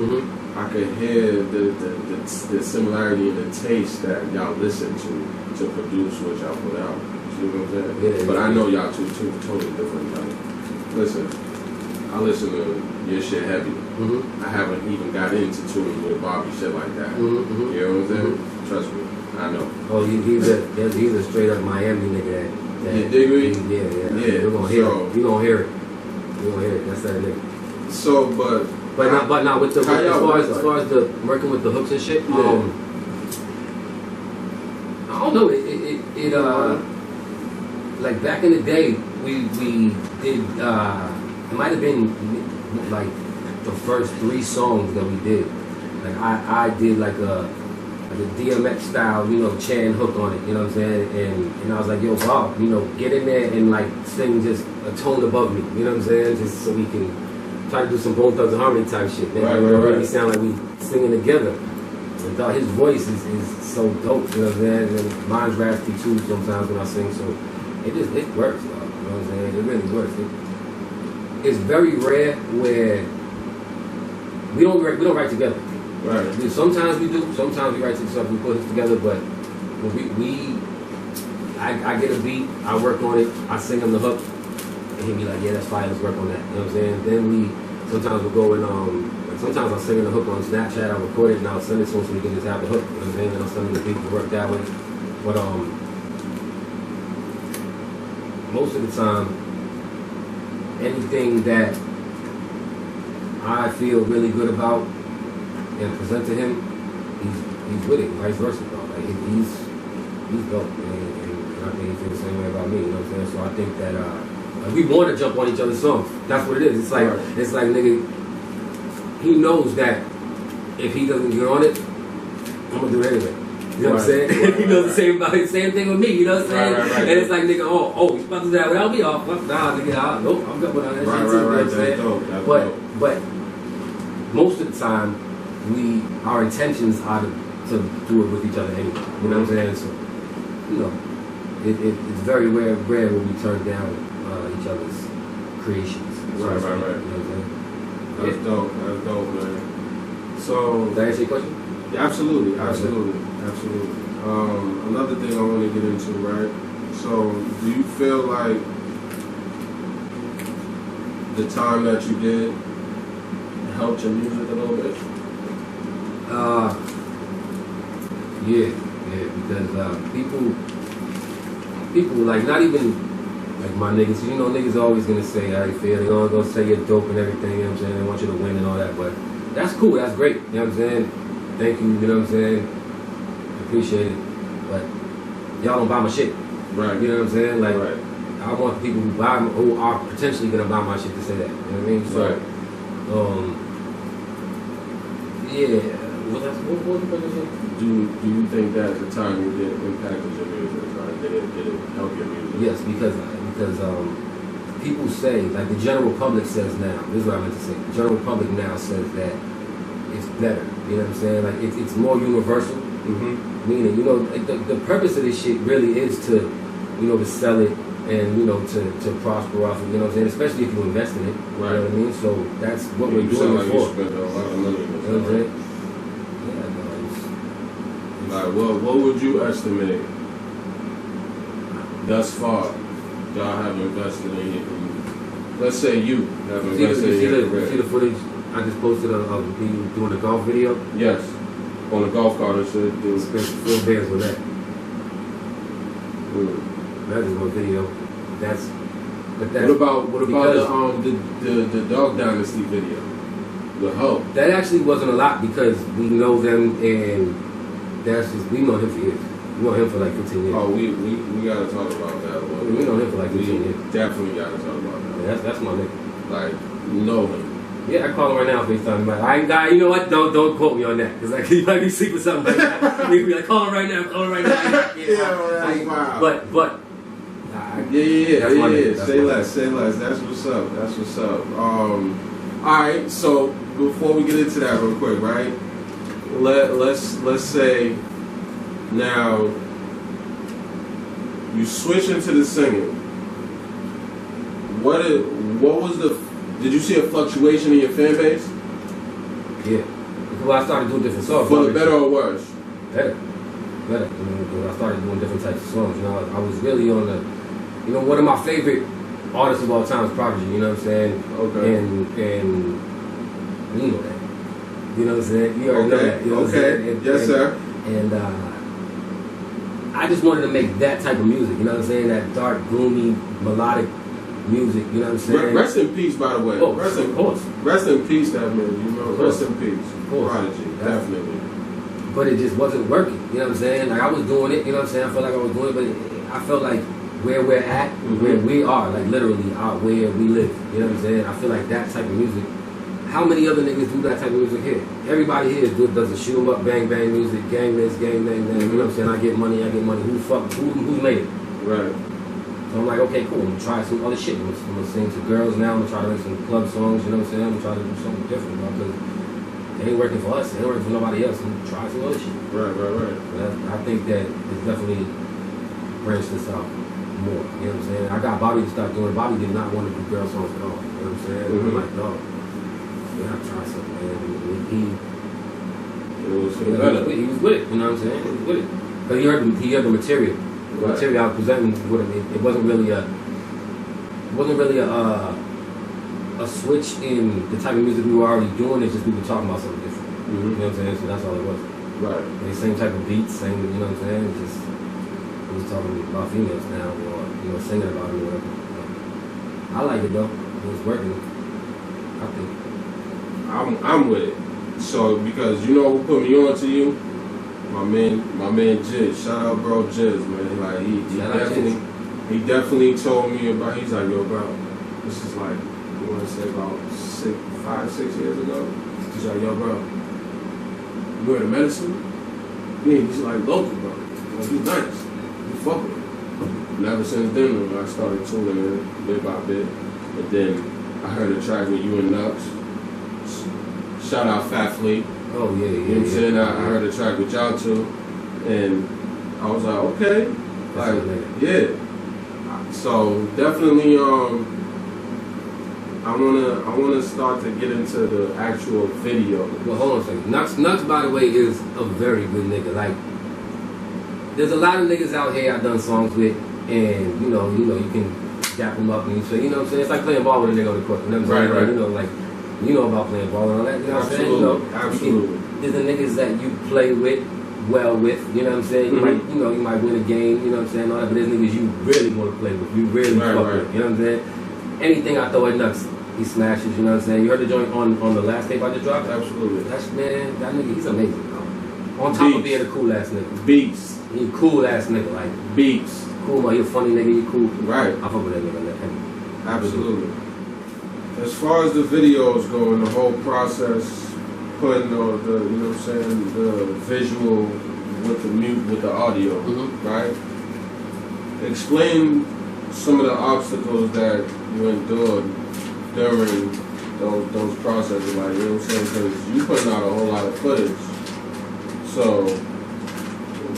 I could hear the similarity in the taste that y'all listen to produce what y'all put out. You know what I'm saying? Yeah, but I know y'all two totally different. Like, listen, I listen to your shit heavy. I haven't even got into touring with Bobby shit like that. You know what I'm saying? Trust me, I know. Oh, he's a straight up Miami nigga. You dig me? Yeah. Yeah. You're gonna hear it. You gonna hear it. That's that nigga. So, but not with the as far as the working with the hooks and shit. Yeah. I don't know. It like back in the day, we did. It might have been like the first 3 songs that we did. Like I did like a DMX style, chant hook on it, you know what I'm saying? And I was like, yo, Bob, get in there and like sing just a tone above me, you know what I'm saying? Just so we can try to do some Bone Thugs and Harmony type shit. Right. Really sound like we singing together. And his voice is so dope, you know what I'm saying? And mine's raspy too sometimes when I sing, so it works, dog, you know what I'm saying? It really works. It's very rare where we don't write together. Right. Sometimes we do. Sometimes we write stuff, we put it together. But when I get a beat, I work on it, I sing him the hook, and he'll be like, "Yeah, that's fine. Let's work on that." You know what I'm saying? Then sometimes we'll go and sometimes I'll sing him the hook on Snapchat. I'll record it and I'll send it to him so we can just have the hook. You know what I'm saying? And I'll send him the beat to work that way. But most of the time, anything that I feel really good about and present to him, he's with it, vice versa, bro. Like he's dope, man, and I think he feels the same way about me. You know what I'm saying? So I think that we want to jump on each other's songs. That's what it is. It's like nigga, he knows that if he doesn't get on it, I'm gonna do it anyway. You know what I'm saying? He knows the same thing with me. You know what I'm saying? Right. And it's like, nigga, oh, he's about to do that without me. Oh, fuck, nah, nigga, nope, I'm good with that shit too. You know what I'm saying? But most of the time, our intentions are to do it with each other anyway. You know what I'm saying? So, it's very rare when we turn down each other's creations. Right. You know what I'm saying? That's dope, man. So, did I answer your question? Yeah, absolutely. Another thing I want to get into, right? So, do you feel like the time that you did helped your music a little bit? Yeah, because people like not even like my niggas. Niggas always gonna say how you feel. They're gonna say you're dope and everything. You know what I'm saying? They want you to win and all that, but that's cool. That's great. You know what I'm saying? Thank you. You know what I'm saying? Appreciate it, but y'all don't buy my shit. Right. You know what I'm saying? Like, right. I want people who are potentially gonna buy my shit to say that. You know what I mean? So, right. Yeah. What was the question? Do you think that at the time you did impacted your music? Did it help your music? Yes, because people say, like the general public says now, this is what I meant to say, the general public now says that it's better, you know what I'm saying? Like it's more universal, meaning, the purpose of this shit really is to, to sell it and, to prosper off of, you know what I'm saying? Especially if you invest in it, right. You know what I mean? So that's what we're doing it for. You spent a lot of money. You know what I'm saying? Like, what would you estimate thus far y'all have invested in it? Let's say you have invested in it. You see the footage I just posted of me doing the golf video? Yes. On the golf cart and shit. Spent $4 bands on that. That is one video. What about the Dog Dynasty video? The Hope. That actually wasn't a lot because we know them and we know him for years. We know him for like 15 years. Oh, we gotta talk about that. We know him for like 15 years. Definitely gotta talk about that. Yeah, that's my nigga. Like, know him. Yeah, I call him right now FaceTime. Like, I ain't got, you know what? Don't quote me on that. Because like, he might be sleeping something like that. He'd be like, call him right now. Wow. But yeah. Say less. That's what's up. Alright, so before we get into that real quick, right? Let's say now you switch into the singing. Did you see a fluctuation in your fan base? Yeah. Well, I started doing different songs. For the better or worse? Better. Because I started doing different types of songs. I was really on the, one of my favorite artists of all time is Prodigy. You know what I'm saying? Okay. And You know that. You know what I'm saying? You already know that. You know what I'm saying? Yes, sir. And I just wanted to make that type of music. You know what I'm saying? That dark, gloomy, melodic music. You know what I'm saying? Rest in peace, by the way. Oh, of course. Rest in peace, that man. You know, rest in peace. Prodigy, definitely. But it just wasn't working. You know what I'm saying? Like I was doing it. You know what I'm saying? I felt like I was doing it, but I felt like where we're at, where we are, like literally out where we live. You know what I'm saying? I feel like that type of music. How many other niggas do that type of music here? Everybody here does the shoot 'em up, bang bang music, gang this, gang bang bang. You know what I'm saying? I get money. Who's made it? Right. So I'm like, okay, cool. I'm gonna try some other shit. I'm gonna sing to girls now. I'm gonna try to make some club songs. You know what I'm saying? I'm gonna try to do something different, bro, because it ain't working for us. It ain't working for nobody else. I'm gonna try some other shit. Right. But I think that it's definitely branched this out more. You know what I'm saying? I got Bobby to start doing. Bobby did not want to do girl songs at all. You know what I'm saying? I'm like, dog. Yeah, I try something, man. He was with it. You know what I'm saying? He was with it. Because he heard the material. The material I was presenting with him, it wasn't really a switch in the type of music we were already doing. It's just we were talking about something different. You know what I'm saying? So that's all it was. Right. The same type of beats, same, you know what I'm saying? It's just we was talking about females now, or singing about it or whatever. I like it though. It was working. I think. I'm with it. So because you know who put me on to you? My man Jizz. Shout out bro Jizz, man. Like he definitely told me about, he's like, yo bro, this is like, you wanna say about 5-6 years ago. He's like, yo bro, you heard of Medisin? Yeah, he's like local, bro. Like he's nice. You fuck with him. And ever since then I started tuning in bit by bit. But then I heard a track with you and Nux. Shout out Fat Fleet. Oh yeah. You know what I'm saying? I heard a track with y'all too, and I was like, okay, like yeah. So definitely, I wanna start to get into the actual video. Well, hold on a second. Nux, by the way, is a very good nigga. Like, there's a lot of niggas out here I've done songs with, and you know, you can dap them up and you say, you know what I'm saying? It's like playing ball with a nigga on the court. You know what I'm saying? Right. You know, like. You know about playing ball and all that, you know what I'm saying? You know, absolutely. There's the niggas that you play with, well with, you know what I'm saying? You might win a game, you know what I'm saying? All that, but there's niggas you really want to play with, you really fuck with, you know what I'm saying? Anything I throw at Nux, he smashes, you know what I'm saying? You heard the joint on the last tape I just dropped? Absolutely. That nigga, he's amazing, bro. On top of being a cool ass nigga. Beats. He a cool ass nigga, like. Beats. Cool, man, he a funny nigga, he cool. Right. I fuck with that nigga, man. Absolutely. As far as the videos go and the whole process, putting you know what I'm saying, the visual with the audio, right? Explain some of the obstacles that you endured during those processes, like, you know what I'm saying, because you putting out a whole lot of footage. So,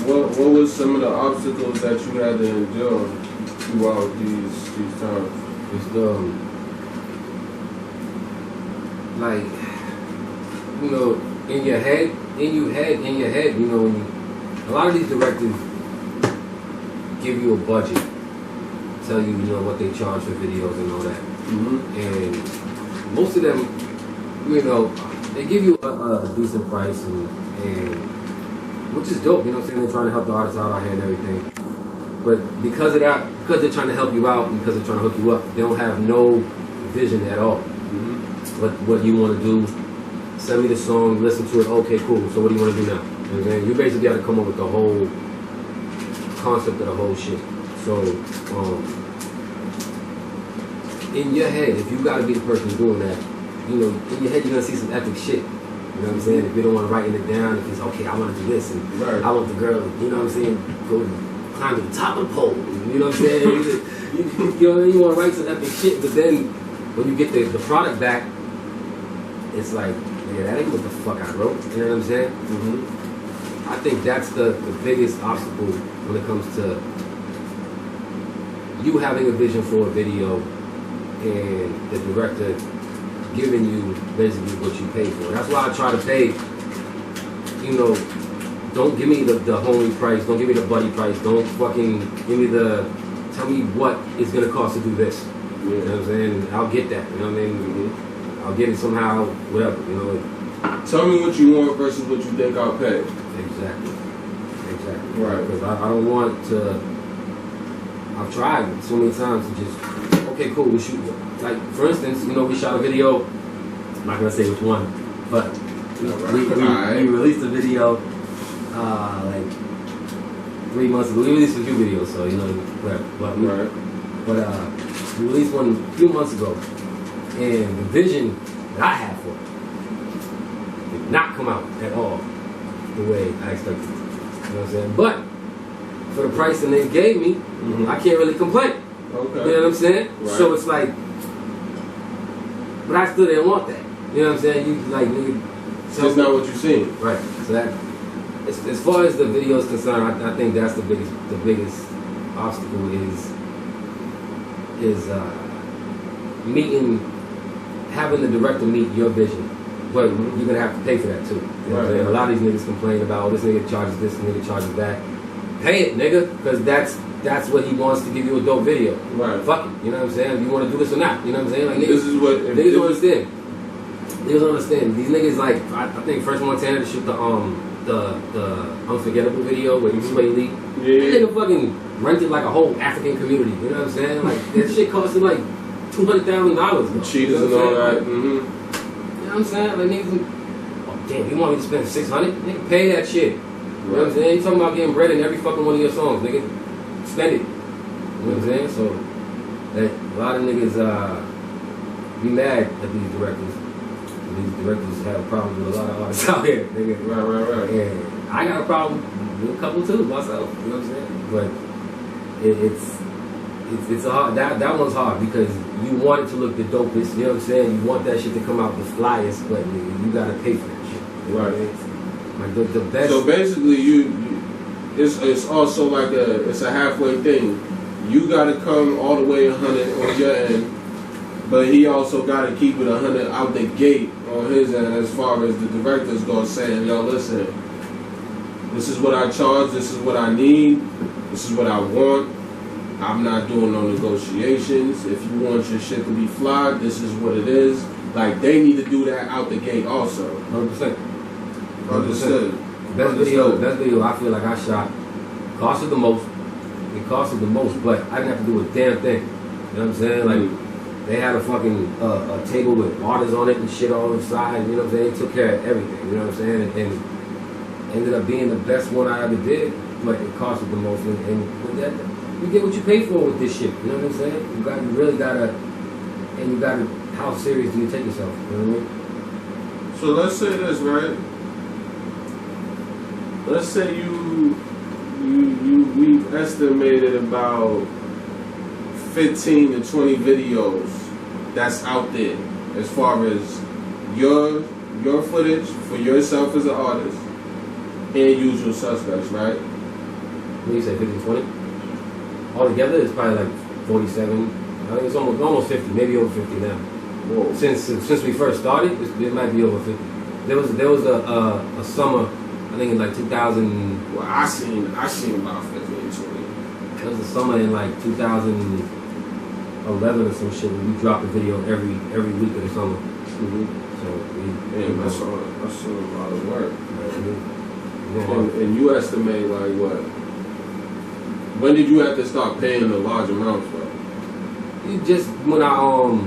what was some of the obstacles that you had to endure throughout these times? It's like, you know, in your head, you know, a lot of these directors give you a budget, tell you, you know, what they charge for videos and all that. And most of them, you know, they give you a decent price and which is dope, you know what I'm saying? They're trying to help the artists out here and everything. But because of that, because they're trying to help you out and because they're trying to hook you up, they don't have no vision at all. What you want to do, send me the song, listen to it, okay, cool, so what do you want to do now? You know what I'm saying? You basically got to come up with the whole concept of the whole shit. So, in your head, if you got to be the person doing that, you know, in your head you're going to see some epic shit. You know what I'm saying? If you don't want to write it down, if it's, okay, I want to do this, and I want the girl, you know what I'm saying, go climb to the top of the pole, you know what I'm saying? you want to write some epic shit, but then when you get the product back, it's like, yeah, that ain't what the fuck I wrote. You know what I'm saying? I think that's the biggest obstacle when it comes to you having a vision for a video and the director giving you basically what you pay for. That's why I try to pay, you know, don't give me the homie price, don't give me the buddy price, don't fucking give me tell me what it's gonna cost to do this. You know what I'm saying? I'll get that, you know what I mean? I'll get it somehow, whatever, you know. Tell me what you want versus what you think I'll pay. Exactly. Right. Because I don't want to. I've tried so many times to just, okay, cool, we shoot. Like, for instance, you know, we shot a video. I'm not gonna say which one, but we released a video like 3 months ago. We released a few videos, so you know, but we released one a few months ago, and the vision that I had for it did not come out at all the way I expected it. You know what I'm saying? But for the price that they gave me, I can't really complain. Okay. You know what I'm saying? Right. So it's like, but I still didn't want that. You know what I'm saying? You like, nigga, that's not what you seen. right? So that, as far as the video is concerned, I think that's the biggest obstacle is having the director meet your vision. But you're gonna have to pay for that too. You know what I'm saying? A lot of these niggas complain about, oh, this nigga charges this, nigga charges that. Pay it, nigga, because that's what he wants to give you a dope video. Right. Fuck it. You know what I'm saying? If you want to do this or not. You know what I'm saying? Like niggas, this is what niggas don't understand. Niggas don't understand. These niggas like I think First Montana to shoot the Unforgettable video with Sway Lee. Yeah. That nigga fucking rented like a whole African community. You know what I'm saying? Like that shit costed like $200,000. Cheaters and all that. You know what I'm saying? Like niggas, oh damn, you want me to spend $600? Nigga, pay that shit. You know what I'm saying? You talking about getting bread in every fucking one of your songs, nigga. Spend it. You know what I'm saying? So that a lot of niggas be mad at these directors. These directors have problems with a lot of artists out here, nigga. Right. And I got a problem with a couple too myself. You know what I'm saying? But it's hard. That one's hard because you want it to look the dopest. You know what I'm saying? You want that shit to come out the flyest, but nigga, you gotta pay for that shit. Right. Like the best. So basically, it's also like it's a halfway thing. You gotta come all the way 100 on your end, but he also gotta keep it 100 out the gate on his end as far as the directors go, saying, yo, listen, this is what I charge, this is what I need, this is what I want. I'm not doing no negotiations. If you want your shit to be fly, this is what it is. Like, they need to do that out the gate also. 100%. Understood. Best video I feel like I shot costed the most. It costed the most, but I didn't have to do a damn thing. You know what I'm saying? Like they had a fucking a table with artists on it and shit all inside. You know what I'm saying? They took care of everything. You know what I'm saying? And ended up being the best one I ever did, but it costed the most. And with that, you get what you pay for with this shit. You know what I'm saying? You really gotta, and you gotta. How serious do you take yourself? You know what I mean? So let's say this, right? Let's say we estimated about 15 to 20 videos that's out there as far as your footage for yourself as an artist and Usual Suspecktz, right? What do you say, 50, 20? Altogether, it's probably like 47. I think it's almost 50, maybe over 50 now. Whoa. Since we first started, it might be over 50. There was a summer, I think in like 2000. Well, I seen about 15, 20. There was a summer in like 2011 or some shit where we dropped a video every week of the summer. So that's a lot of work. And you estimate like what? When did you have to start paying the large amounts, bro? Just when I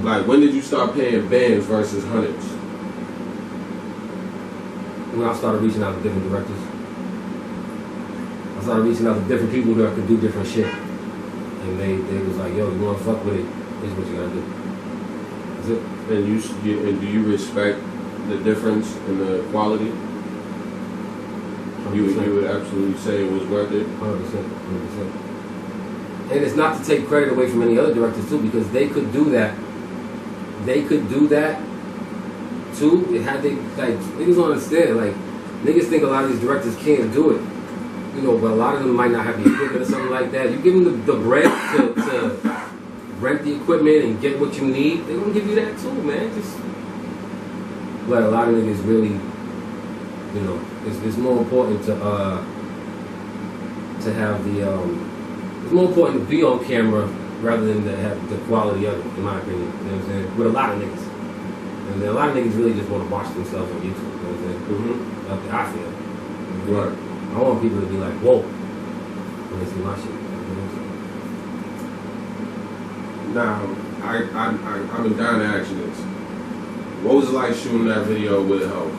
like when did you start paying bands versus hundreds? When I started reaching out to different directors. I started reaching out to different people that could do different shit. And they was like, yo, you wanna fuck with it, this is what you gotta do. That's it. And do you respect the difference in the quality? 100%. You would absolutely say it was worth it? 100%. And it's not to take credit away from any other directors too, because they could do that. They could do that too. It had they like niggas don't understand. Like niggas think a lot of these directors can't do it. You know, but a lot of them might not have the equipment or something like that. You give them the bread to rent the equipment and get what you need, they're gonna give you that too, man. Just but a lot of niggas really, you know, it's more important to have the it's more important to be on camera rather than to have the quality of it, in my opinion. You know what I'm saying? With a lot of niggas. You know what And then a lot of niggas really just want to watch themselves on YouTube. You know what I'm saying? Mm-hmm. That's what I feel. Right. I want people to be like, whoa, when they see my shit. You know what I'm saying? Now, I've been dying to ask you this. What was it like shooting that video with Hope?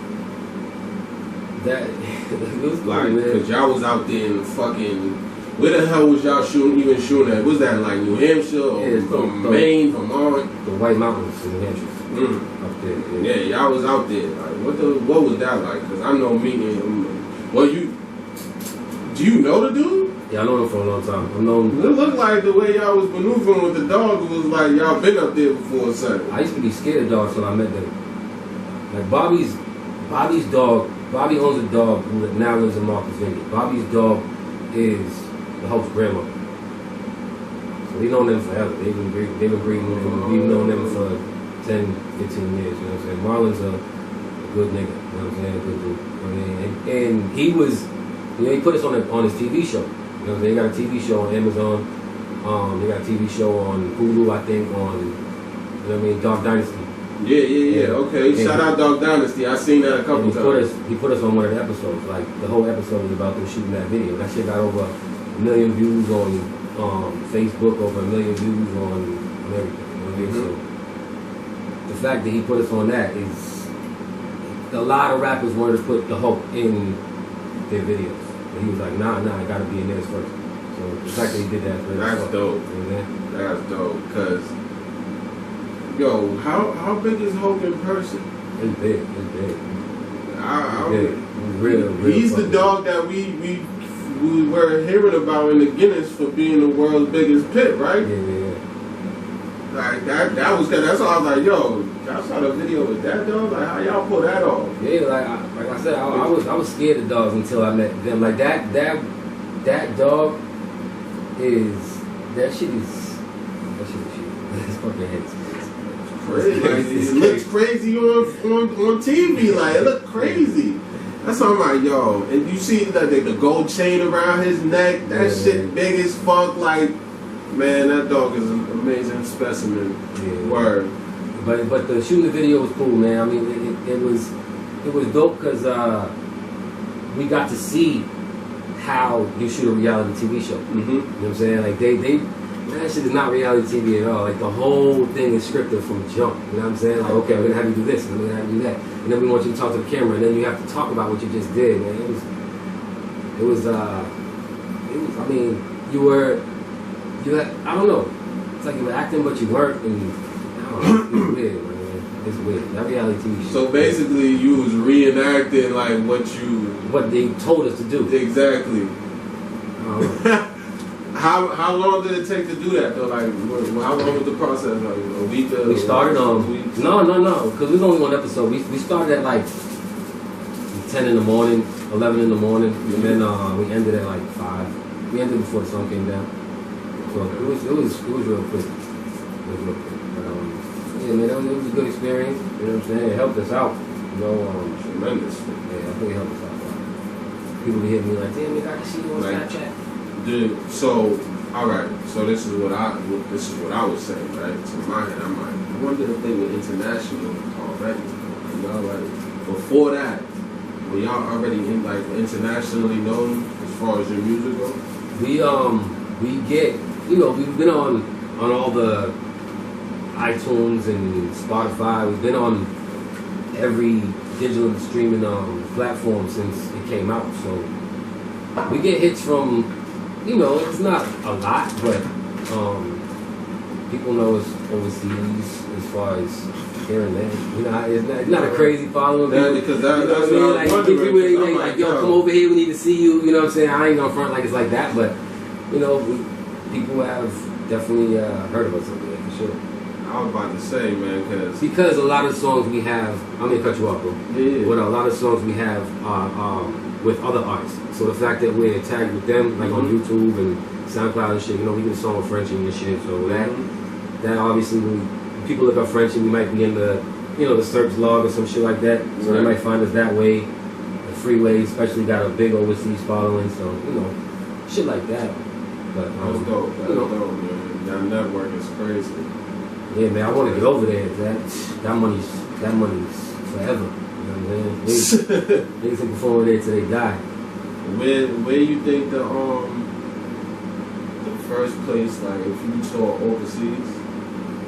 That it was Like, cool, man. cause y'all was out there in the fucking. Where the hell was y'all shooting at? Was that like New Hampshire or Yeah, from Maine, Vermont? The White Mountains in New Hampshire. Up there. Yeah, y'all was out there. Like, what was that like? Cause I know meeting him. Well, do you know the dude? Yeah, I know him for a long time. I know him. It looked like the way y'all was maneuvering with the dog was like y'all been up there before or something. I used to be scared of dogs till I met them. Like Bobby's dog. Bobby owns a dog who now lives in Marcus Vineyard. Bobby's dog is the host's grandma. So we've known them forever. They've been breeding with them. We've known them for 10, 15 years. You know what I'm saying? Marlon's a good nigga. You know what I'm saying? A good dude. You know what I mean? And he was, he put us on his TV show. You know, they got a TV show on Amazon. They got a TV show on Hulu, I think, on, you know what I mean, Dog Dynasty. Yeah. Okay. Shout out Dog Dynasty. I seen that a couple times. He put us on one of the episodes. Like the whole episode was about them shooting that video. That shit got over 1 million views on Facebook, over 1 million views on everything. You know what I mean? So the fact that he put us on that is a lot of rappers wanted to put the Hulk in their videos. And he was like, nah, I gotta be in theirs first. So the fact that he did that, that's dope. You know what I mean? That's dope. Cause yo, how big is Hulk in person? It's big. It's big. Real. He's the dog that we were hearing about in the Guinness for being the world's biggest pit, right? Yeah. Like that's why I was like, yo, y'all saw the video with that dog? Like how y'all pull that off? Yeah, like I said, I was scared of dogs until I met them. Like that dog that shit is it's fucking heads. Crazy. It looks crazy on TV. Like it looked crazy. That's why I'm like, yo, and you see the gold chain around his neck. That shit big as fuck. Like, man, that dog is an amazing specimen. Yeah. Word. But the shooting the video was cool, man. I mean, it was dope because we got to see how you shoot a reality TV show. Mm-hmm. You know what I'm saying? Like that shit is not reality TV at all. Like the whole thing is scripted from jump. You know what I'm saying? Like, okay, we're gonna have you do this, and we're gonna have you do that, and then we want you to talk to the camera, and then you have to talk about what you just did. Man, it was. I mean, you had. I don't know. It's like you were acting, but you weren't, and I don't know. It's weird, man. It's weird. That reality TV show. So basically, you was reenacting like what they told us to do. Exactly. How long did it take to do that though? Like, how long was the process? Like a week? We started no, because we was only one episode. We started at like 10 in the morning, 11 in the morning, and then we ended at like 5. We ended before the sun came down. So it was real quick. But yeah, man, it was a good experience. You know what I'm saying? It helped us out. You know, tremendous. Yeah, I think it helped us out. People be hitting me like, damn, I can see you on Snapchat. Dude, so all right, so this is what I was saying, right? So in my head, I'm like, I wonder if they were international already. You know, like before that, were y'all already like internationally known as far as your music goes? We get, we've been on all the iTunes and Spotify. We've been on every digital streaming platform since it came out. So we get hits from. It's not a lot, but people know us overseas as far as here and there. It's not a crazy following. Yeah, because that's what I was wondering. Like, yo, come over here, we need to see you. You know what I'm saying? I ain't gonna front like it's like that, but people have definitely heard of us over there for sure. I was about to say, man, because a lot of songs we have. I'm gonna cut you off, bro. Yeah. But a lot of songs we have are with other artists. So the fact that we're tagged with them, like on YouTube and SoundCloud and shit, we get a song with Frenchie and shit. So that obviously, when people look up Frenchie, we might be in the, the search log or some shit like that. So they might find us that way. The Freeway especially got a big overseas following. So, shit like that. But that's dope. That's dope, man. That network is crazy. Yeah, man, I want to get over there. That money's that money's forever. You know what I'm saying? Niggas can perform over there till they die. Where you think the first place, like if you tour overseas,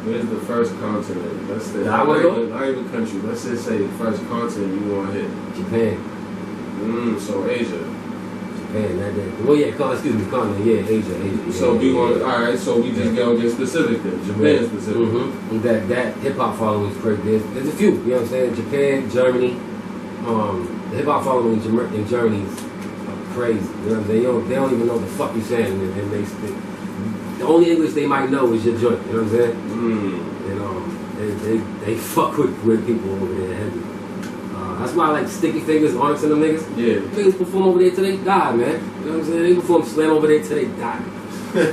where's the first continent? Let's say not even country. Let's just say the first continent you want to hit. Japan. So Asia. Japan, that. Well, yeah, continent. Yeah, Asia. So we want. All right. So we just gonna get specific then. Japan specific. Mm-hmm. That hip hop following is crazy. There's a few. You know what I'm saying? Japan, Germany. The hip hop following in Germany is crazy. You know what I'm saying? They don't even know what the fuck you're saying, and the only English they might know is your joint. You know what I'm saying? And they fuck with people over there heavy. That's why I like Sticky Fingers, Onyx and them niggas. Yeah. Niggas perform over there till they die, man. You know what I'm saying? They perform slam over there till they die.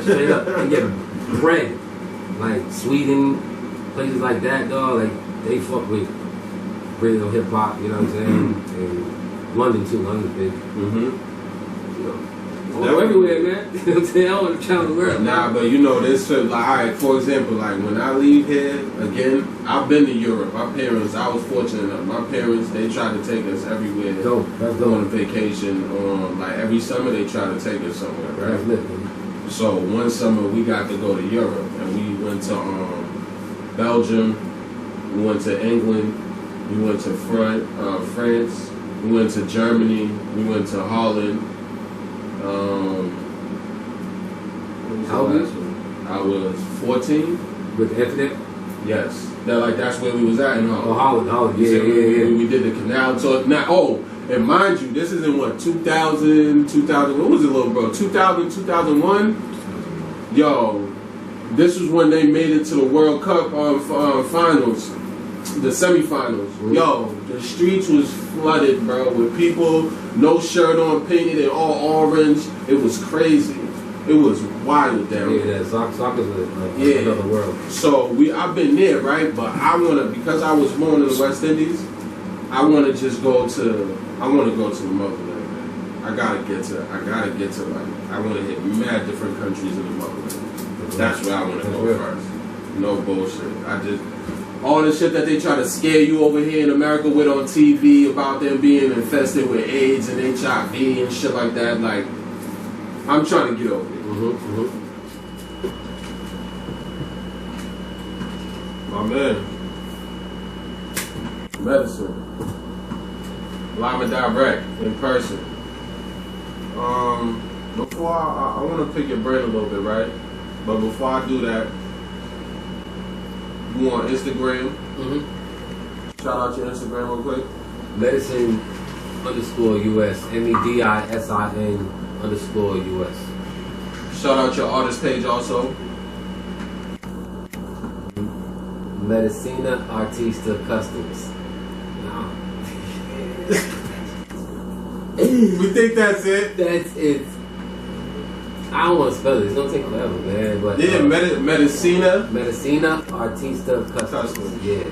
Straight up. They get bread. Like Sweden, places like that, dog. Like they fuck with real hip hop. You know what I'm saying? And London too. London's big. You know. Everywhere, man. You know what I'm saying? I want to travel the world. Nah, but you know, this shit, like, alright, for example, like, when I leave here, again, I've been to Europe. My parents, I was fortunate enough. My parents, they tried to take us everywhere. That's on vacation. Like, every summer, they try to take us somewhere, right? That's lit, man. So, one summer, we got to go to Europe, and we went to Belgium, we went to England, we went to France, we went to Germany, we went to Holland. How old? I was 14. With the internet? Yes. That's where we was at in Holland. Oh, Holland. Yeah. We did the canal tour. Now, and mind you, this is in what, 2000, what was it, little bro? 2000, 2001? Yo, this was when they made it to the World Cup finals, the semifinals. Mm-hmm. Yo, the streets was flooded, bro, with people, no shirt on, painted in all orange. It was crazy. It was wild down there. Yeah, soccer's another world. So I've been there, right? But because I was born in the West Indies, I want to go to the motherland, man. I gotta get to like, I want to hit mad different countries in the motherland. That's where I want to go first. No bullshit. All the shit that they try to scare you over here in America with on TV about them being infested with AIDS and HIV and shit like that, like, I'm trying to get over it. My man. Medisin. Live and direct, in person. Before I want to pick your brain a little bit, right? But before I do that, you on Instagram? Shout out your Instagram real quick. Medisin _US. MEDISIN _US. Shout out your artist page also. Medicina Artista Customs. We think that's it. That's it. I don't want to spell it. It's gonna take forever, man. But yeah, Medicina Artista Customs. Yeah.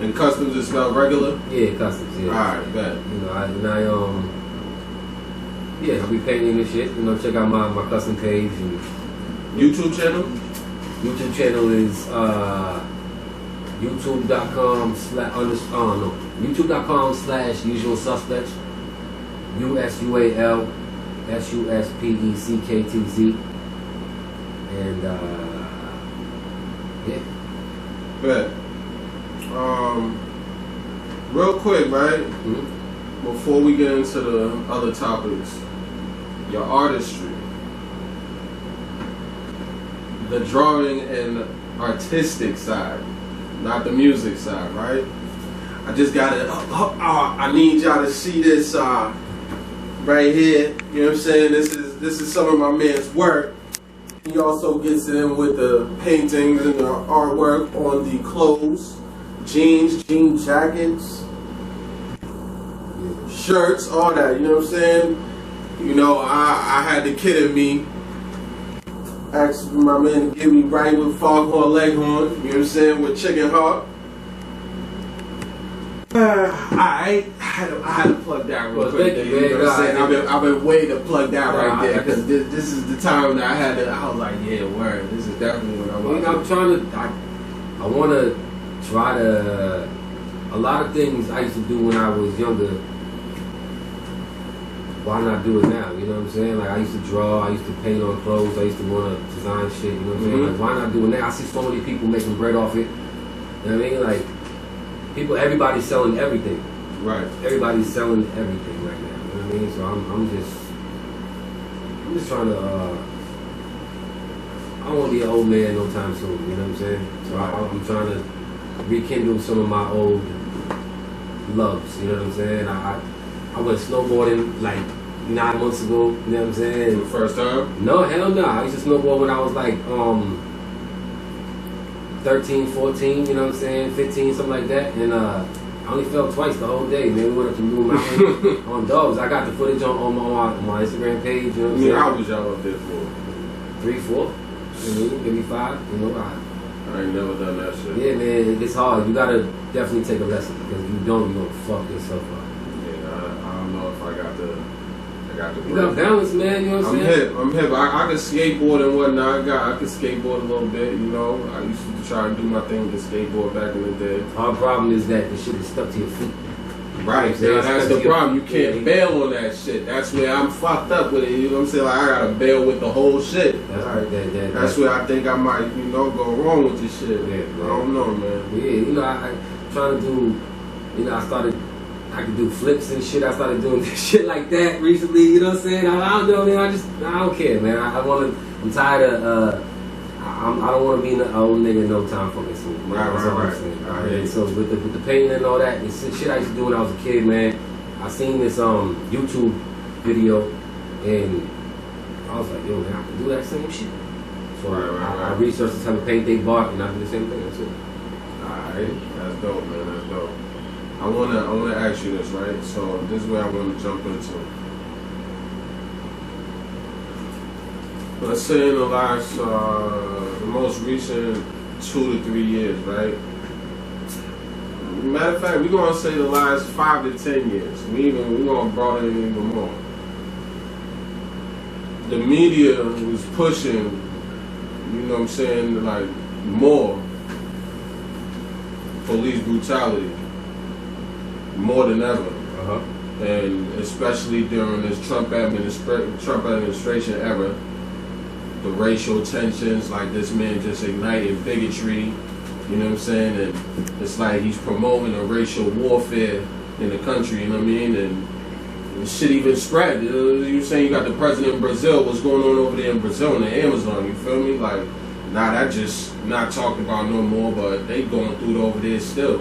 And customs is spelled regular. Yeah, customs. Yeah. All right, bet. You know, I be painting this shit. You know, check out my custom page and YouTube channel. YouTube channel is YouTube.com/Usual Suspecktz. USUAL SUSPECKTZ. And yeah. Bet. Real quick, right? Before we get into the other topics, your artistry, the drawing and artistic side, not the music side, right? I just gotta, I need y'all to see this right here. You know what I'm saying? This is some of my man's work. He also gets in with the paintings and the artwork on the clothes, jeans, jean jackets, shirts, all that. You know what I'm saying? You know, I had the kid in me ask my man to give me right with foghorn leghorn. You know what I'm saying? With chicken heart. I had to plug that real quick. You know what I'm saying? I've been waiting to plug that right there because this is the time that I was like, yeah, word. This is definitely what I want. I want to try to a lot of things I used to do when I was younger, why not do it now? You know what I'm saying? Like I used to draw, I used to paint on clothes, I used to want to design shit, you know what I'm saying? Like why not do it now? I see so many people making bread off it. You know what I mean? Like everybody's selling everything. Right. Everybody's selling everything right now. You know what I mean? So I'm just trying to I don't want to be an old man no time soon, you know what I'm saying? So I'm trying to rekindle some of my old loves, you know what I'm saying? I went snowboarding like 9 months ago, you know what I'm saying? For the first time? No, hell no. I used to snowboard when I was like 13, 14, you know what I'm saying? 15, something like that. And I only fell twice the whole day, man. We went up to Blue Mountain on dogs. I got the footage on my Instagram page, you know what I'm saying? How was y'all up there for? 3, 4, maybe 5, you know. I ain't never done that shit. Yeah, man, it's hard. You gotta definitely take a lesson because if you don't, you're gonna fuck yourself up. Yeah, I don't know if I got the You got balance, man, you know what I'm saying? I'm hip. I can skateboard and whatnot. I can skateboard a little bit, you know. I used to try to do my thing with the skateboard back in the day. Our problem is that the shit is stuck to your feet. Right, Yeah, that's the problem. You can't bail on that shit. That's where I'm fucked up with it. You know what I'm saying? Like I gotta bail with the whole shit. That's where I think I might, go wrong with this shit. Yeah, I don't know, man. Yeah, I trying to do. I could do flips and shit. I started doing shit like that recently. You know what I'm saying? I don't know, man. I don't care, man. I'm tired of. I don't want to be an old nigga no time fucking soon. Right. And so with the painting and all that, it's shit I used to do when I was a kid, man. I seen this YouTube video and I was like, yo, man, I can do that same shit. So I researched the type of paint they bought and I did the same thing. That's it. Alright, that's dope, man. That's dope. I wanna ask you this, right? So this is where I want to jump into. Let's say in the last, the most recent 2 to 3 years, right? Matter of fact, we're gonna say the last 5 to 10 years. We're gonna broaden it even more. The media was pushing, you know what I'm saying, like more police brutality, more than ever. And especially during this Trump administration era. The racial tensions, like this man just ignited bigotry, you know what I'm saying? And it's like he's promoting a racial warfare in the country, you know what I mean? And the shit even spread. You saying you got the president of Brazil, what's going on over there in Brazil in the Amazon, you feel me? Like, that just not talked about no more, but they going through it over there still.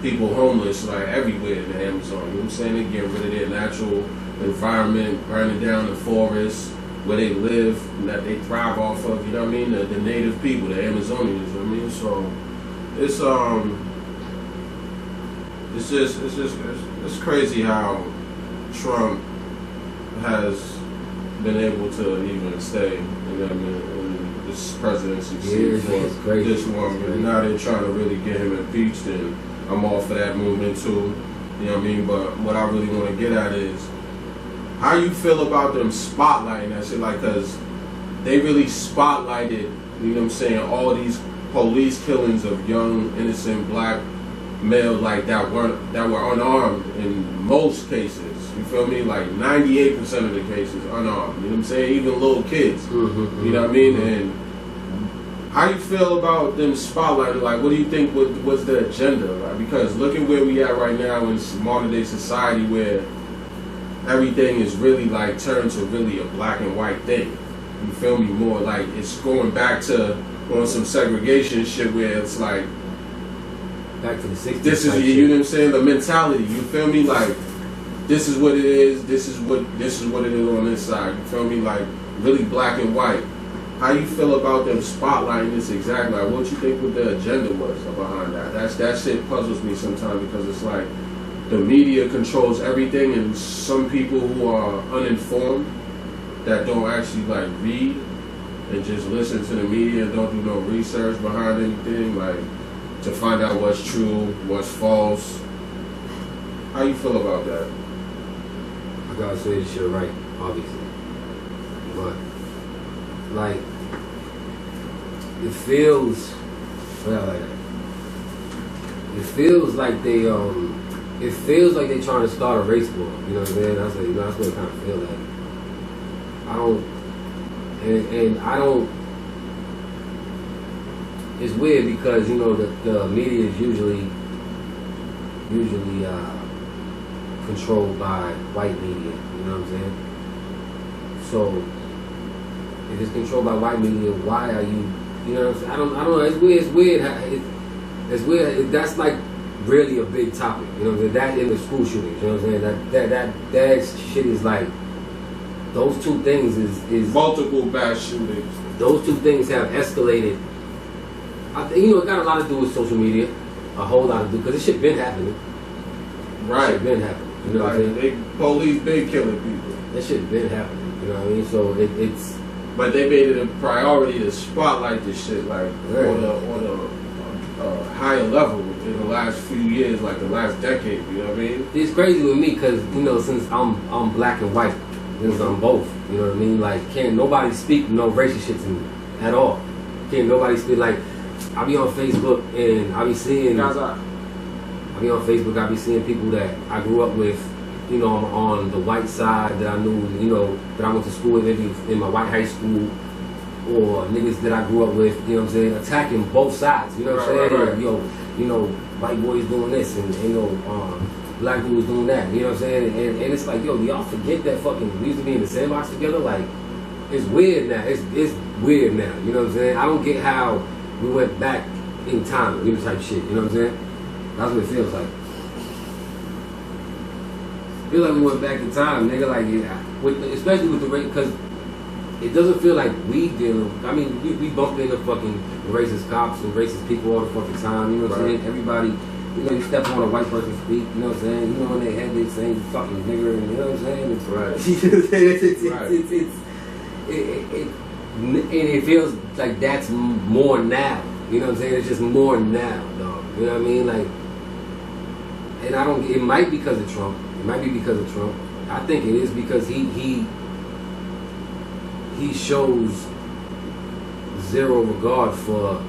People homeless, like everywhere in the Amazon, you know what I'm saying? They getting rid of their natural environment, burning down the forests, where they live and that they thrive off of, you know what I mean? The native people, the Amazonians, you know what I mean? So it's crazy how Trump has been able to even stay, you know what I mean, in this presidency for this long. And now they're trying to really get him impeached, and I'm all for that movement too, you know what I mean? But what I really want to get at is, how you feel about them spotlighting that shit? Like, cause they really spotlighted, you know what I'm saying, all these police killings of young, innocent black males, like that were unarmed in most cases. You feel me? Like 98% of the cases unarmed. You know what I'm saying? Even little kids. You know what I mean? And how you feel about them spotlighting? Like, what do you think was the agenda? Like, because look at where we at right now in modern day society, where everything is really like turned to really a black and white thing. You feel me? More like it's going back to on some segregation shit where it's like back to the 60s. This is you know what I'm saying? The mentality. You feel me? Like this is what it is. This is what it is on this side. You feel me? Like really black and white. How you feel about them spotlighting this exactly? Like what you think what the agenda was behind that? That shit puzzles me sometimes because it's like the media controls everything, and some people who are uninformed that don't actually like read and just listen to the media and don't do no research behind anything, like to find out what's true, what's false. How you feel about that? I gotta say this shit right, obviously. But like it feels It feels like they trying to start a race war. You know what I'm saying? That's what it kind of feels like. I don't. It's weird because the media is usually controlled by white media. You know what I'm saying? So if it's controlled by white media, why are you? You know what I'm saying? I don't know. It's weird. It's weird. That's like really a big topic. You know, that in the school shootings. You know what I'm saying? That shit is like those two things is multiple bad shootings. Those two things have escalated. It got a lot to do with social media. A whole lot to do because this shit been happening. Right. This shit been happening. You know what I'm saying? Police been killing people. That shit been happening. You know what I mean? So it's. But they made it a priority to spotlight this shit like on a higher level in the last few years, like the last decade. You know what I mean? It's crazy with me because since I'm black and white, since I'm both. You know what I mean? Like can't nobody speak no racist shit to me at all. Can't nobody speak like I be on Facebook and I be seeing. I be on Facebook. I be seeing people that I grew up with. On the white side that I knew, that I went to school with, maybe in my white high school, or niggas that I grew up with, you know what I'm saying, attacking both sides, you know what I'm saying? Right. White boys doing this, and, black dudes doing that, you know what I'm saying? And it's like, do y'all forget that fucking, we used to be in the sandbox together? Like, it's weird now. It's weird now, you know what I'm saying? I don't get how we went back in time, type shit, you know what I'm saying? That's what it feels like. Feel like we went back in time, nigga. Like, especially with the race, because it doesn't feel like we dealing. I mean, we bump into fucking racist cops and racist people all the fucking time. You know what I'm saying? Everybody, you step on a white person's feet. You know what I'm saying? In their head they saying fucking nigger, and you know what I'm saying? It's right. And it feels like that's more now. You know what I'm saying? It's just more now, dog. You know what I mean? Like, and I don't. It might be because of Trump. It might be because of Trump. I think it is because he shows zero regard for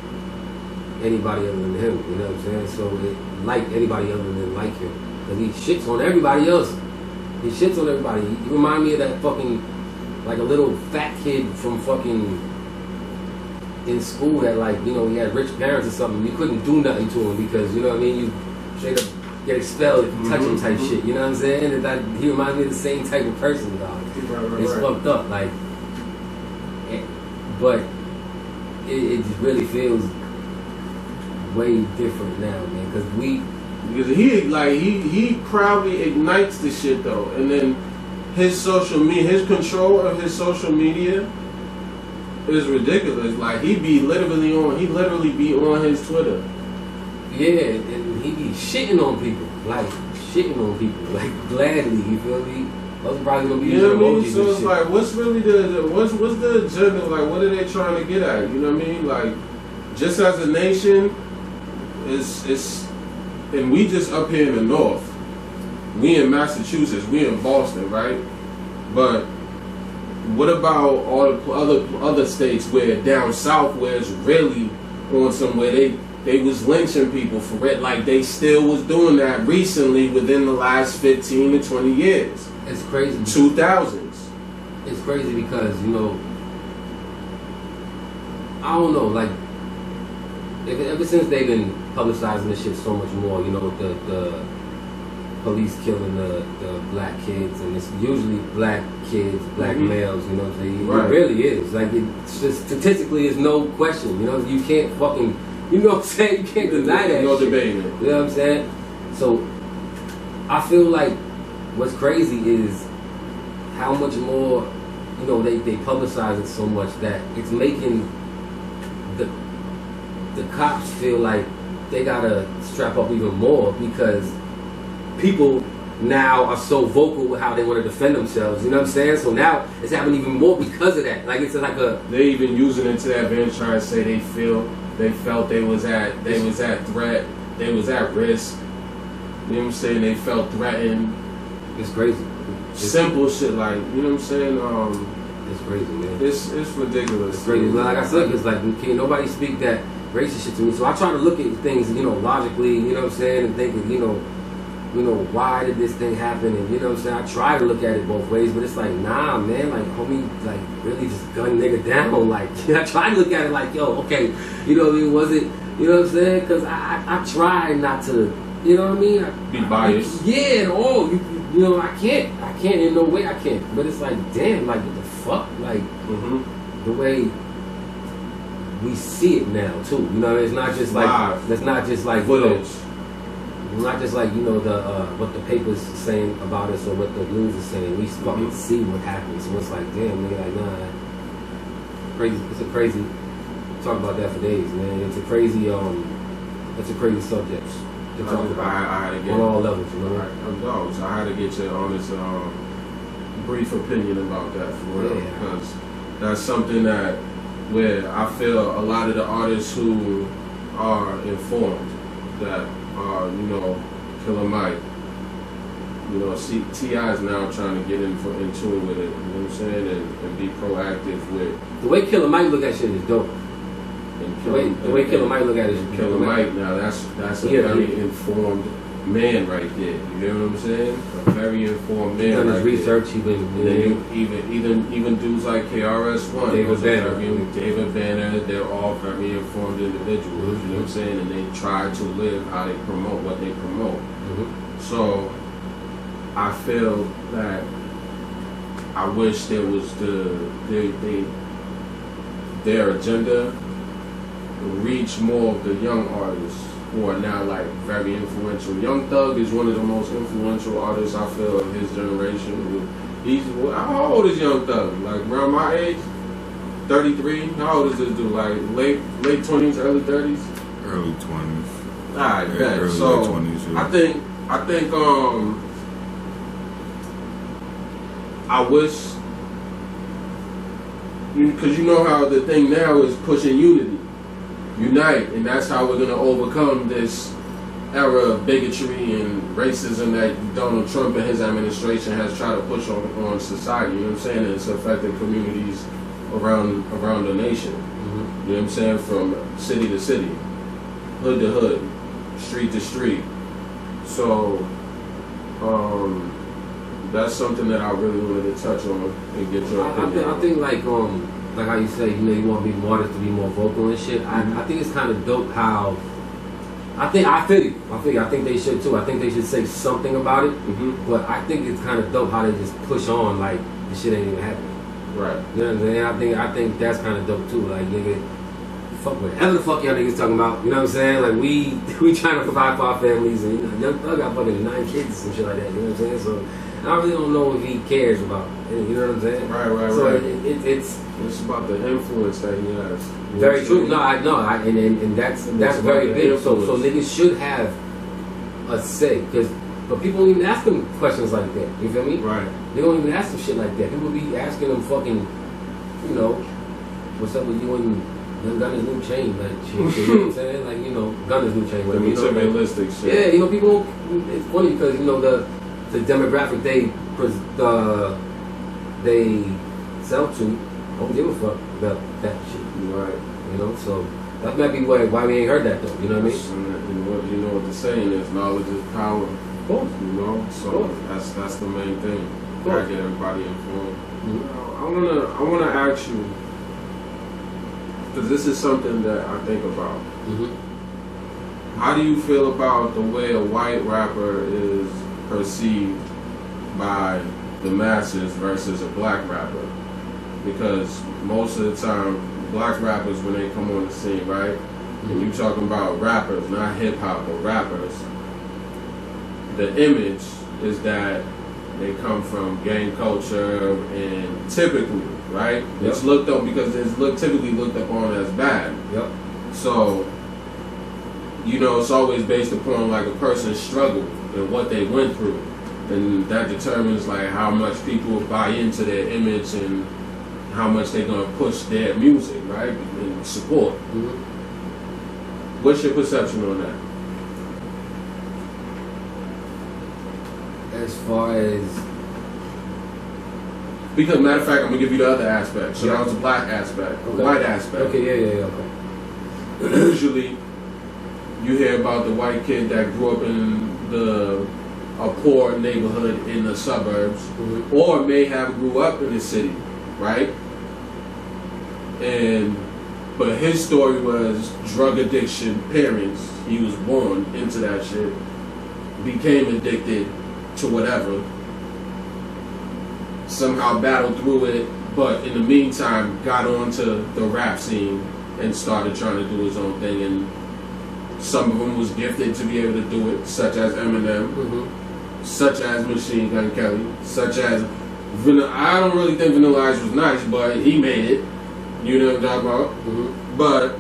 anybody other than him. You know what I'm saying? So like anybody other than like him, because he shits on everybody else. He shits on everybody. You remind me of that fucking like a little fat kid from fucking in school that he had rich parents or something. You couldn't do nothing to him because you know what I mean. You straight up get expelled if you touch him type shit, you know what I'm saying? And he reminds me of the same type of person, dog. It's fucked up, but it just really feels way different now, man. Because he proudly ignites the shit though, and then his social media, his control of his social media is ridiculous. Like he literally be on his Twitter. Yeah, and he be shitting on people, like gladly. You feel me? Those probably gonna be you know what I mean. So it's shit. like, what's really what's the agenda? Like, what are they trying to get at? You know what I mean? Like, just as a nation, it's and we just up here in the north. We in Massachusetts. We in Boston, right? But what about all the other states where down south, where it's really on somewhere they was lynching people for it, like they still was doing that recently within the last 15 to 20 years. It's crazy. 2000s. It's crazy because, I don't know, like, ever since they've been publicizing this shit so much more, the police killing the black kids, and it's usually black kids, black males, you know what I'm saying? Right. It really is. Like, it's just, statistically, it's no question, you can't fucking... You know what I'm saying? You can't deny that. No shit. debating it. You know what I'm saying? So, I feel like what's crazy is how much more, they publicize it so much that it's making the cops feel like they gotta strap up even more because people now are so vocal with how they want to defend themselves. You know what I'm saying? So now it's happening even more because of that. Like it's like they're even using it to that advantage, trying to say they felt they was at threat, they was at risk. You know what I'm saying? They felt threatened. It's crazy. Simple shit like, you know what I'm saying? It's crazy, man. It's ridiculous. It's crazy. Like I said, it's like can't nobody speak that. racist shit to me. So I try to look at things, you know, logically, you know what I'm saying, and thinking, you know, why did this thing happen? And you know what I'm saying, I try to look at it both ways, but it's like, nah, man, like, homie, like, really just gun nigga down. Like, I try to look at it like, yo, okay, you know what I mean, was it, you know what I'm saying? Because I try not to, you know what I mean? Be biased. Yeah, and you know, I can't in no way I can't. But it's like, damn, like, what the fuck? Like, the way we see it now, too. You know, it's not just like, it's not just like, footage. Not just like, you know, the what the paper's saying about us or what the news is saying. We fucking see what happens. So it's like, damn, nigga, like, nah. Crazy. It's a crazy. Talk about that for days, man. It's a crazy subject to talk about I had to get, on all levels, you know. So I had to get your honest, brief opinion about that for real, because that's something that where I feel a lot of the artists who are informed that. You know, Killer Mike. You know, T.I. is now trying to get in tune with it. You know what I'm saying, and be proactive with. The way Killer Mike look at shit is dope. The way Killer Mike look at it is Killer Mike. Now that's a very informed man right there. You know what I'm saying? A very informed man. He done his research. He been even dudes like KRS-One, David Banner. They're all very informed individuals. You know what I'm saying? And they try to live how they promote what they promote. So I feel that I wish there was their agenda reach more of the young artists who are now like very influential. Young Thug is one of the most influential artists I feel of his generation. How old is Young Thug? Like around my age, 33. How old is this dude? Like late 20s, early 30s. Early 20s. Alright, bet. Early So 20s, yeah. I think I wish, because you know how the thing now is pushing unite, and that's how we're going to overcome this era of bigotry and racism that Donald Trump and his administration has tried to push on society. You know what I'm saying? And it's affecting communities around the nation. You know what I'm saying? From city to city, hood to hood, street to street. So that's something that I really wanted to touch on and get your opinion. I think like how you say, you know, you want to be more artists to be more vocal and shit. I think it's kind of dope how. I feel you. I think they should too. I think they should say something about it. But I think it's kind of dope how they just push on like the shit ain't even happening. Right. You know what I'm saying? I think that's kind of dope too. Like, nigga, fuck whatever the fuck y'all niggas talking about. You know what I'm saying? Like we trying to provide for our families, and you know, Young Thug got fucking 9 kids and some shit like that. You know what I'm saying? So I really don't know if he cares about it. You know what I'm saying? Right. So right. It's about the influence that he has. Very true. No, I know, and that's very big. So niggas should have a say, but people don't even ask them questions like that. You feel me? Right. They don't even ask them shit like that. People be asking them fucking, you know, what's up with you and Gunna's new chain, like shit. You know what I'm saying? Like, you know, Gunna's new chain. The materialistic shit. Yeah, you know, people. It's funny because you know the demographic they sell to don't give a fuck about that shit. Right. You know, so that might be why we ain't heard that though. You know what I mean? You know what the saying is, knowledge is power. Of course. You know, so that's the main thing. Gotta get everybody informed. I wanna ask you, because this is something that I think about. How do you feel about the way a white rapper is perceived by the masses versus a black rapper? Because most of the time, black rappers, when they come on the scene, right? And you talking about rappers, not hip hop, but rappers. The image is that they come from gang culture, and typically, right? Yep. It's looked up because it's typically looked upon as bad. Yep. So, you know, it's always based upon like a person's struggle and what they went through, and that determines like how much people buy into their image and how much they're gonna push their music, right, and support. What's your perception on that? As far as, because matter of fact, I'm gonna give you the other aspect. So that was the black aspect, the white aspect. Okay, yeah, okay. usually you hear about the white kid that grew up in a poor neighborhood in the suburbs, or may have grew up in the city, right? But his story was drug addiction, parents. He was born into that shit, became addicted to whatever, somehow battled through it, but in the meantime got onto the rap scene and started trying to do his own thing. And some of them was gifted to be able to do it, such as Eminem, such as Machine Gun Kelly, such as I don't really think Vanilla Ice was nice, but he made it. You know what I'm talking about? But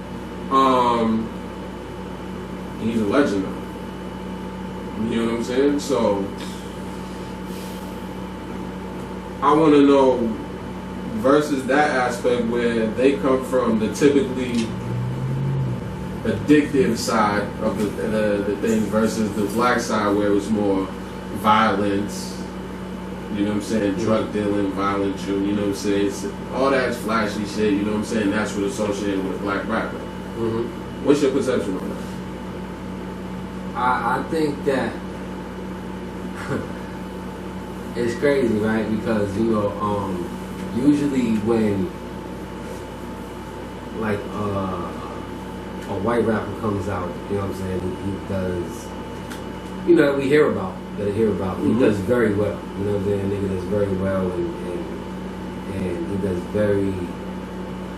he's a legend though. You know what I'm saying? So I want to know versus that aspect where they come from, the typically addictive side of the thing versus the black side where it was more violence. You know what I'm saying? Drug dealing, violent Jew, you know what I'm saying? All that's flashy shit, you know what I'm saying? That's what's associated with a black rapper. What's your perception on that? I think that it's crazy, right? Because, you know, usually when like a white rapper comes out, you know what I'm saying, he does, you know, we hear about, he does very well, you know what I'm saying, nigga does very well, and he does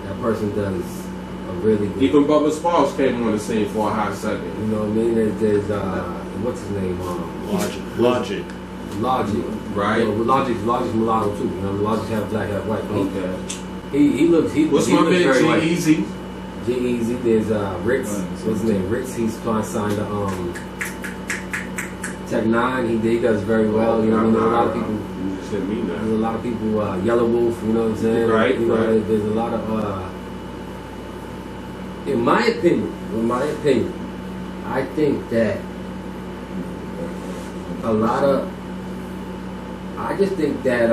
that person does a really good. Even Bubba Sparks came on the scene for a hot second. You know what I mean? There's what's his name? Logic. Right. You know, Logic's mulatto too. You know, Logic half black, half white. Okay. He looks. What's my man G-Eazy? G-Eazy. There's Ritz. What's his name? Ritz. He's signed to Tech 9. He does very well. You know, what I mean, there's a lot of people. There's a lot of people. Yellow Wolf. You know what I'm saying? Right. You know, right. There's a lot of. In my opinion, I think that a lot of. I just think that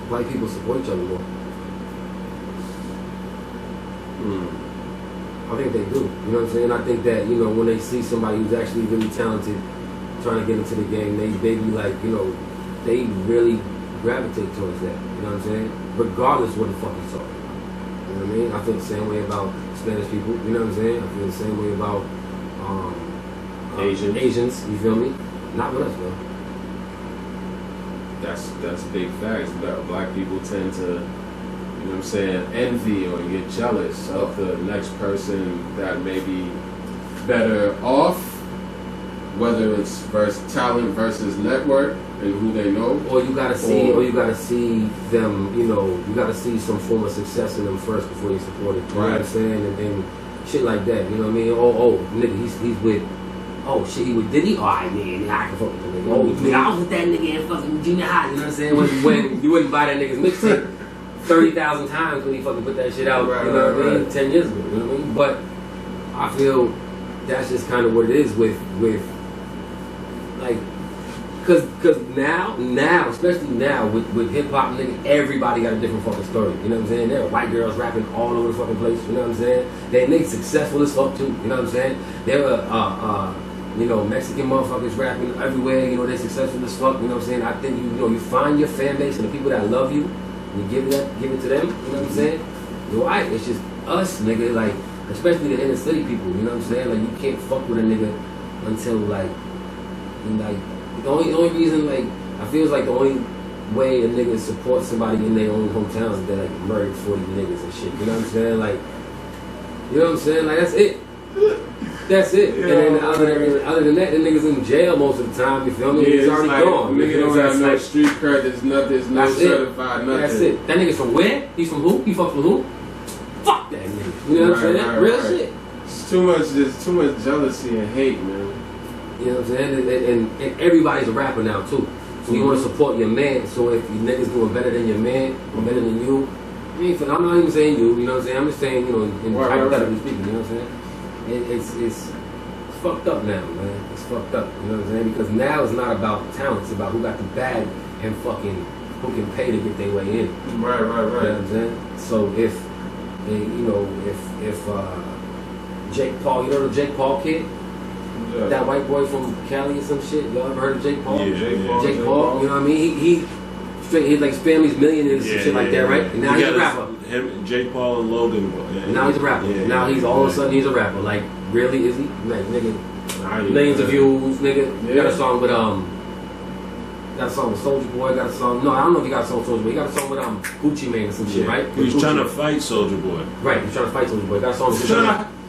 white people support each other more. I think they do. You know what I'm saying? I think that, you know, when they see somebody who's actually really talented trying to get into the game, they be like, you know, they really gravitate towards that. You know what I'm saying? Regardless of what the fuck he's talking about. You know what I mean? I feel the same way about Spanish people. You know what I'm saying? I feel the same way about Asians. You feel me? Not with us, though. That's big facts. Black people tend to, you know what I'm saying, envy or get jealous of the next person that may be better off, whether it's talent versus network and who they know. Or you gotta see them, you know, you gotta see some form of success in them first before you support it. You know what I'm saying? And shit like that, you know what I mean? Oh, nigga, he's with. Oh shit, he was Diddy? Alright, man, I can fuck with the nigga. Oh, nigga, I was with that nigga in fucking junior high, you know what I'm saying? When you wouldn't buy that nigga's mixtape 30,000 times when he fucking put that shit out, you know what I mean? 10 years ago, you know what I mean? But I feel that's just kind of what it is with like, cause now, especially now with hip hop, nigga, everybody got a different fucking story, you know what I'm saying? There are white girls rapping all over the fucking place, you know what I'm saying? They successful as fuck too, you know what I'm saying? There are you know, Mexican motherfuckers rapping everywhere, you know, they're successful as fuck, you know what I'm saying? I think you find your fan base and the people that love you, and you give it to them, you know what I'm saying? You're right, it's just us, nigga, like, especially the inner city people, you know what I'm saying? Like, you can't fuck with a nigga until, like, the only reason, like, I feel like the only way a nigga supports somebody in their own hometown is that, like, murdered 40 niggas and shit, you know what I'm saying? Like, you know what I'm saying? Like, that's it. That's it. Yeah, and then other than that, the niggas in jail most of the time, you feel me? Yeah, he's already like, gone. Nigga don't have no street cred, there's no certified nothing. That's it. That nigga's from where? He's from who? He fuck with who? Fuck that nigga. You know what I'm saying? Real shit. It's there's too much jealousy and hate, man. You know what I'm saying? And everybody's a rapper now, too. So you want to support your man. So if your nigga's doing better than your man, or better than you, I'm not even saying you know what I'm saying? I'm just saying, you know, hypothetically speaking, you know what I'm saying? It's fucked up now, man. It's fucked up, you know what I'm saying? Because now it's not about talent, it's about who got the bag and fucking who can pay to get their way in. Right. You know what I'm saying? So if And you know, if Jake Paul, you know the Jake Paul kid? Yeah. That white boy from Cali or some shit. Y'all ever heard of Jake Paul? Yeah, Jake Paul. Jake Paul, you know what I mean? He straight, he's like his family's millionaires and shit like that, right? And now he's a rapper. Jake Paul and Logan. And now he's a rapper. Now he's all of a sudden he's a rapper. Like, really, is he? Like, nigga, millions of views, nigga. Yeah. Got a song with got a song with Soulja Boy. Got a song. No, I don't know if he got a song with Soulja Boy. He got a song with Gucci Mane or some shit, right? He was trying to fight Soulja Boy. Right, he was trying to fight Soulja Boy. Got a song with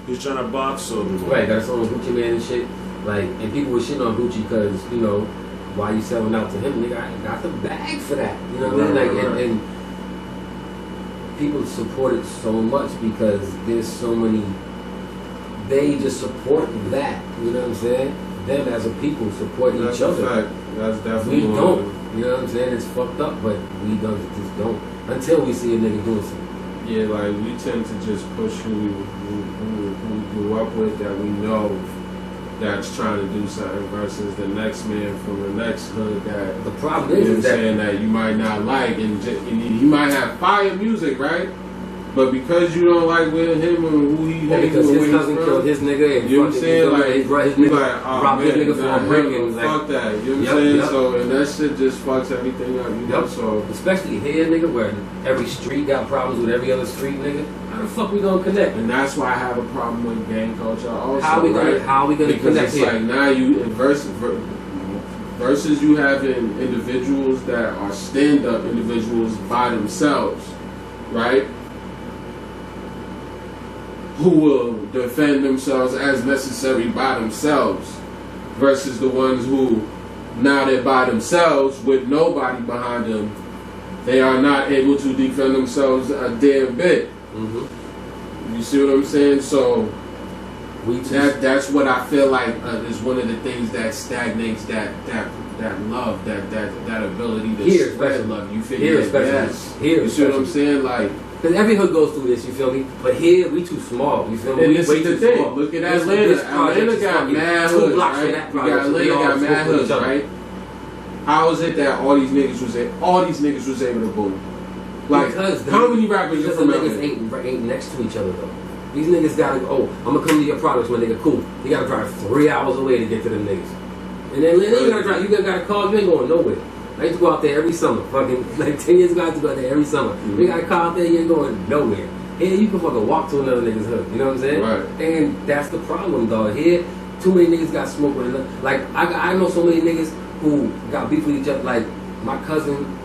He was trying to box Soulja Boy. Right, got a song with Gucci Mane and shit. Like, and people were shitting on Gucci because, you know, why you selling out to him, nigga? I got the bag for that. You know what I mean? Like, and people support it so much because there's so many. They just support that. You know what I'm saying? Them as a people support each other. Fact. That's definitely we don't. You know what I'm saying? It's fucked up, but we just don't until we see a nigga doing something. Yeah, like we tend to just push who we grew up with that we know that's trying to do something versus the next man from the next hood that the problem you know is that saying that you might not like and he might have fire music, right? But because you don't like with him and who he because his cousin killed his nigga and you know what I'm saying? Like his nigga robbed his nigga for a brick and like fuck that. You know what I'm saying? So and that shit just fucks everything up, you know. So especially here, nigga, where every street got problems with every other street, nigga. How the fuck we gonna connect? And that's why I have a problem with gang culture also. How we gonna because connect it's here? like now you versus you having individuals that are stand-up individuals by themselves, right? Who will defend themselves as necessary by themselves versus the ones who now they're by themselves with nobody behind them. They are not able to defend themselves a damn bit. Mm-hmm. You see what I'm saying? So that's what I feel like is one of the things that stagnates that love, that ability to spread love. You feel me? Yes. Here, you see what I'm saying? Like, because every hood goes through this, you feel me? But here, we too small, you feel me? And We this way is the too thing. small. Look at Atlanta. Atlanta got mad hoods, right? Atlanta got mad hoods, right? How is it that all these niggas was able to boom? Like, because how many rappers are from niggas ain't next to each other though. These niggas gotta go. I'm gonna come to your products when nigga cool. You gotta drive 3 hours away to get to them niggas. And then you gotta drive. You got a car. You ain't going nowhere. I used to go out there every summer. Fucking like 10 years ago, I used to go out there every summer. Mm-hmm. You got a car out there. You ain't going nowhere. Here you can fucking walk to another nigga's hood. You know what I'm saying? Right. And that's the problem, dog. Here, too many niggas got smoke with another. Like I know so many niggas who got beef with each other. Like my cousin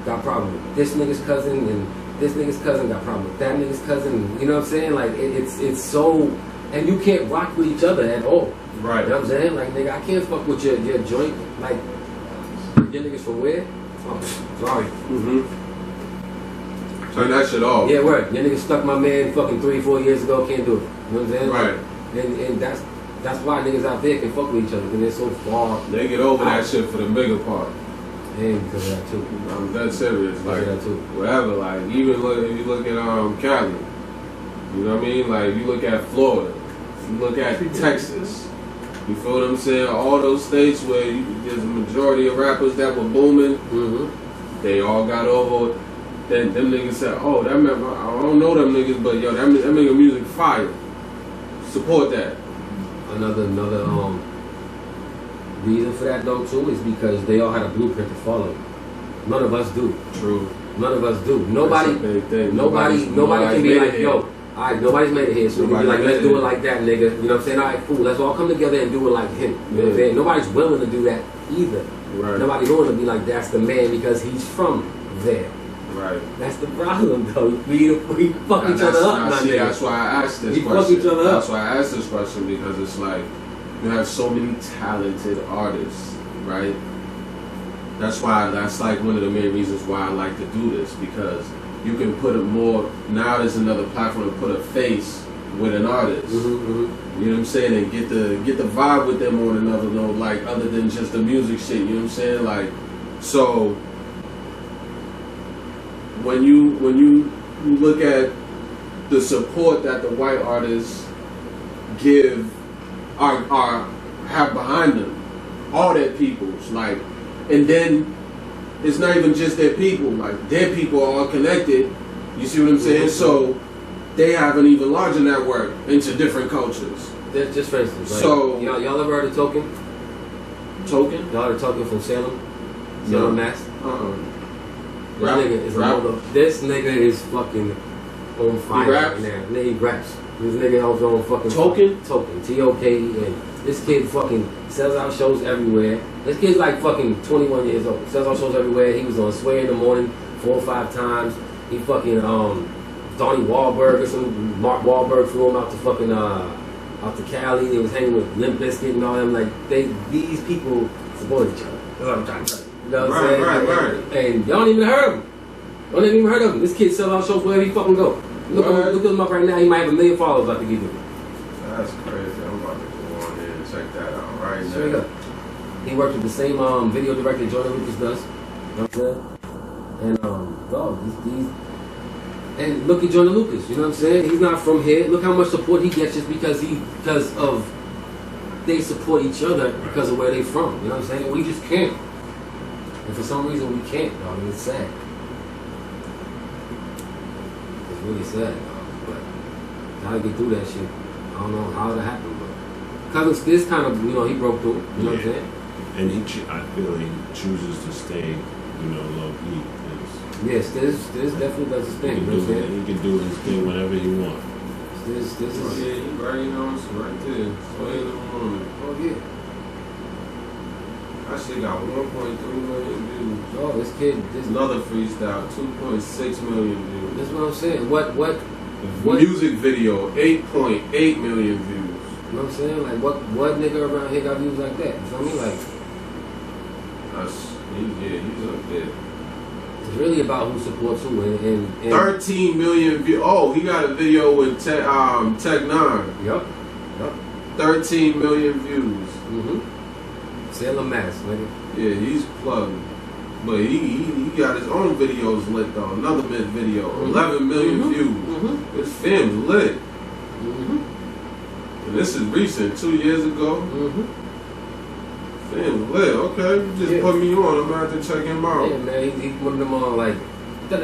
got problem with this nigga's cousin, and this nigga's cousin got problem with that nigga's cousin. You know what I'm saying? Like it's so, and you can't rock with each other at all. Right. You know what I'm saying? Like nigga, I can't fuck with your joint. Like your niggas from where? Oh, sorry. Mm-hmm. Turn that shit off. Yeah, word. Your niggas stuck my man fucking 3-4 years ago. Can't do it. You know what I'm saying? Right. And that's why niggas out there can fuck with each other because they're so far. They get over that shit for the bigger part. And because of that too. I'm dead serious. Like that too. whatever. Like even if you look at Cali, you know what I mean? Like you look at Florida, you look at Texas. You feel what I'm saying? All those states where there's a majority of rappers that were booming, Mm-hmm. they all got over. Then them niggas said, "Oh, that man, I don't know them niggas, but yo, that nigga music fire. Support that." Another reason for that though too is because they all had a blueprint to follow. None of us do. True. None of us do. Nobody can be like, yo, alright, nobody's made it here, so we can be like, let's do it like that, nigga. You know what I'm saying? Alright, cool, let's all come together and do it like him. You know what I'm saying? Nobody's willing to do that either. Right. Nobody's willing to be like, that's the man because he's from there. Right. That's the problem though. We fuck each other up, my nigga. That's why I asked this We question. fuck each other up. That's why I asked this question because it's like you have so many talented artists, right? That's like one of the main reasons why I like to do this because you can put it more. Now there's another platform to put a face with an artist. Mm-hmm. You know what I'm saying, and get the vibe with them on another note, like other than just the music shit. You know what I'm saying, like so. When you look at the support that the white artists give have behind them, all their peoples, like, and then it's not even just their people, like their people are all connected. You see what I'm saying? So they have an even larger network into different cultures. Just for instance, like, So y'all ever heard of Token? Token? Y'all heard of Token from Salem? Salem, Mass? This nigga is fucking on fire right now. He raps. This nigga also on fucking Token? Token. T-O-K-E-N. This kid fucking sells out shows everywhere. This kid's like fucking 21 years old. Sells out shows everywhere. He was on Sway in the Morning 4 or 5 times. He fucking Donnie Wahlberg or some Mark Wahlberg flew him out to fucking out to Cali. They was hanging with Limp Bizkit and all them. Like these people support each other. That's what I'm trying to tell you. You know what I'm saying? Right. And y'all don't even heard of him. Y'all ain't even heard of him. This kid sells out shows wherever he fucking go. Look him up right now. He might have 1 million followers after give him. That's crazy. I'm about to go on here and check that out right now. Straight up. He works with the same video director Jordan Lucas does. You know what I'm saying? And these and look at Jordan Lucas. You know what I'm saying? He's not from here. Look how much support he gets just because of they support each other because of where they from. You know what I'm saying? We just can't. And for some reason we can't, dog. And it's sad. It's really sad, dog. But how to get through that shit, I don't know how that happened, but because this kind of, he broke through. You know what I'm saying? And I feel he chooses to stay, low key. Yes, this definitely does his thing. He can do his thing whenever he wants. This is right there. Sway in the Morning. Oh yeah. That shit got 1.3 million views. Oh, this kid, Another freestyle, 2.6 million views. That's what I'm saying. What music video, 8.8 million views. You know what I'm saying? Like what nigga around here got views like that? You know what I mean? Like he's up there. It's really about who supports who and 13 million views. Oh, he got a video with Tech 9. Yup. 13 million views. Salem, Mass, nigga. Yeah, he's plugged. But he got his own videos lit though. Another video, 11 million views. His film's lit. And this is recent, 2 years ago. Film lit. Okay, you just put me on. I'm about to check him out. Yeah, man, he's one of them all like. You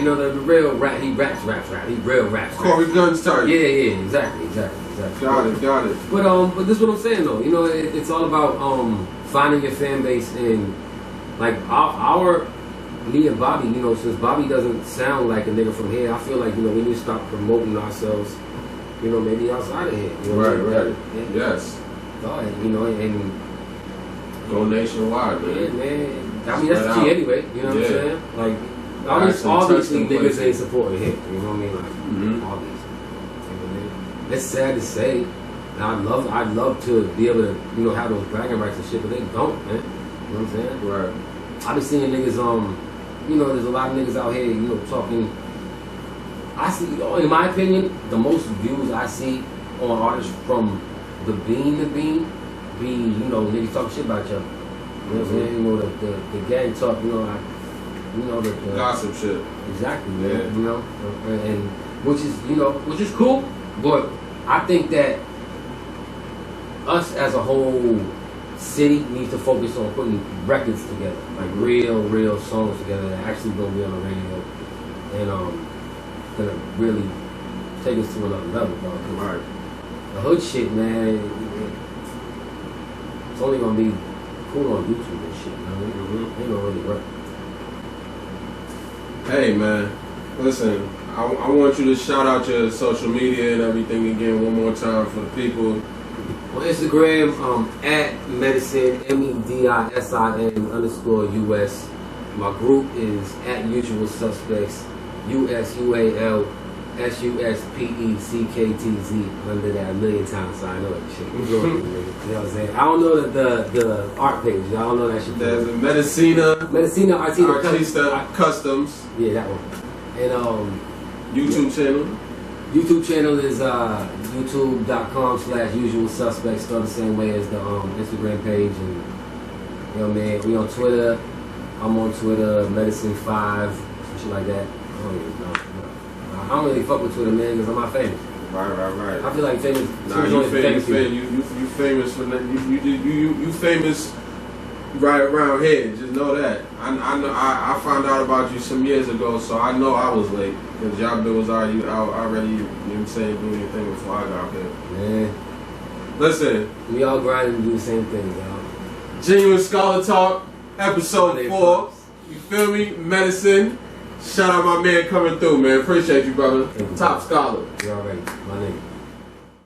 know the real rap. He raps. He real raps. Corey Guns type. Yeah, exactly. Got it. But this is what I'm saying though. It's all about finding your fan base and like our me and Bobby. Since Bobby doesn't sound like a nigga from here, I feel like we need to stop promoting ourselves. Maybe outside of here. Right. Yes. And go nationwide, man. Yeah, man. I mean, that's the key anyway. You know what I'm saying? Like, obviously niggas ain't supporting him. You know what I mean? Like, obviously. It's sad to say. And I'd love to be able to, have those bragging rights and shit, but they don't, man. You know what I'm saying? Right. I've been seeing niggas, there's a lot of niggas out here, talking. I see, in my opinion, the most views I see on artists from the Bean, niggas talk shit about each other. You know what I'm saying? The gang talk, the gossip shit. Exactly, man. Yeah. And which is cool, but I think that us as a whole city needs to focus on putting records together, like real songs together that actually gonna be on the radio and gonna really take us to another level, bro. Right. The hood shit, man, it's only gonna be cool on YouTube and shit, It ain't gonna really work. Hey, man, listen, I want you to shout out your social media and everything again one more time for the people. On Instagram, at Medisin, MEDISIN_US. My group is at Usual Suspecktz, USUAL. SUSPECKTZ under that 1,000,000 times, so I know that shit. You know what I'm saying? I don't know the art page. I don't know that shit. There's a Medicina Artista Customs. Yeah, that one. And YouTube channel. YouTube channel is youtube.com/Usual Suspecktz. Spelled the same way as the Instagram page. And man, we on Twitter. I'm on Twitter, Medisin5, some shit like that. I don't even know. I don't really fuck with Twitter, man, because I'm not famous. Right. I feel like famous. Nah, you famous for that. You famous right around here. Just know that. I know. I found out about you some years ago, so I know I was late because y'all was already out already. You know what I'm saying? Doing your thing before I got here. Man, listen. we all grind and do the same thing, y'all. Genuine Scholar Talk, episode 4. You feel me? Medisin. Shout out my man coming through, man. Appreciate you, brother. Top scholar. You already, my nigga.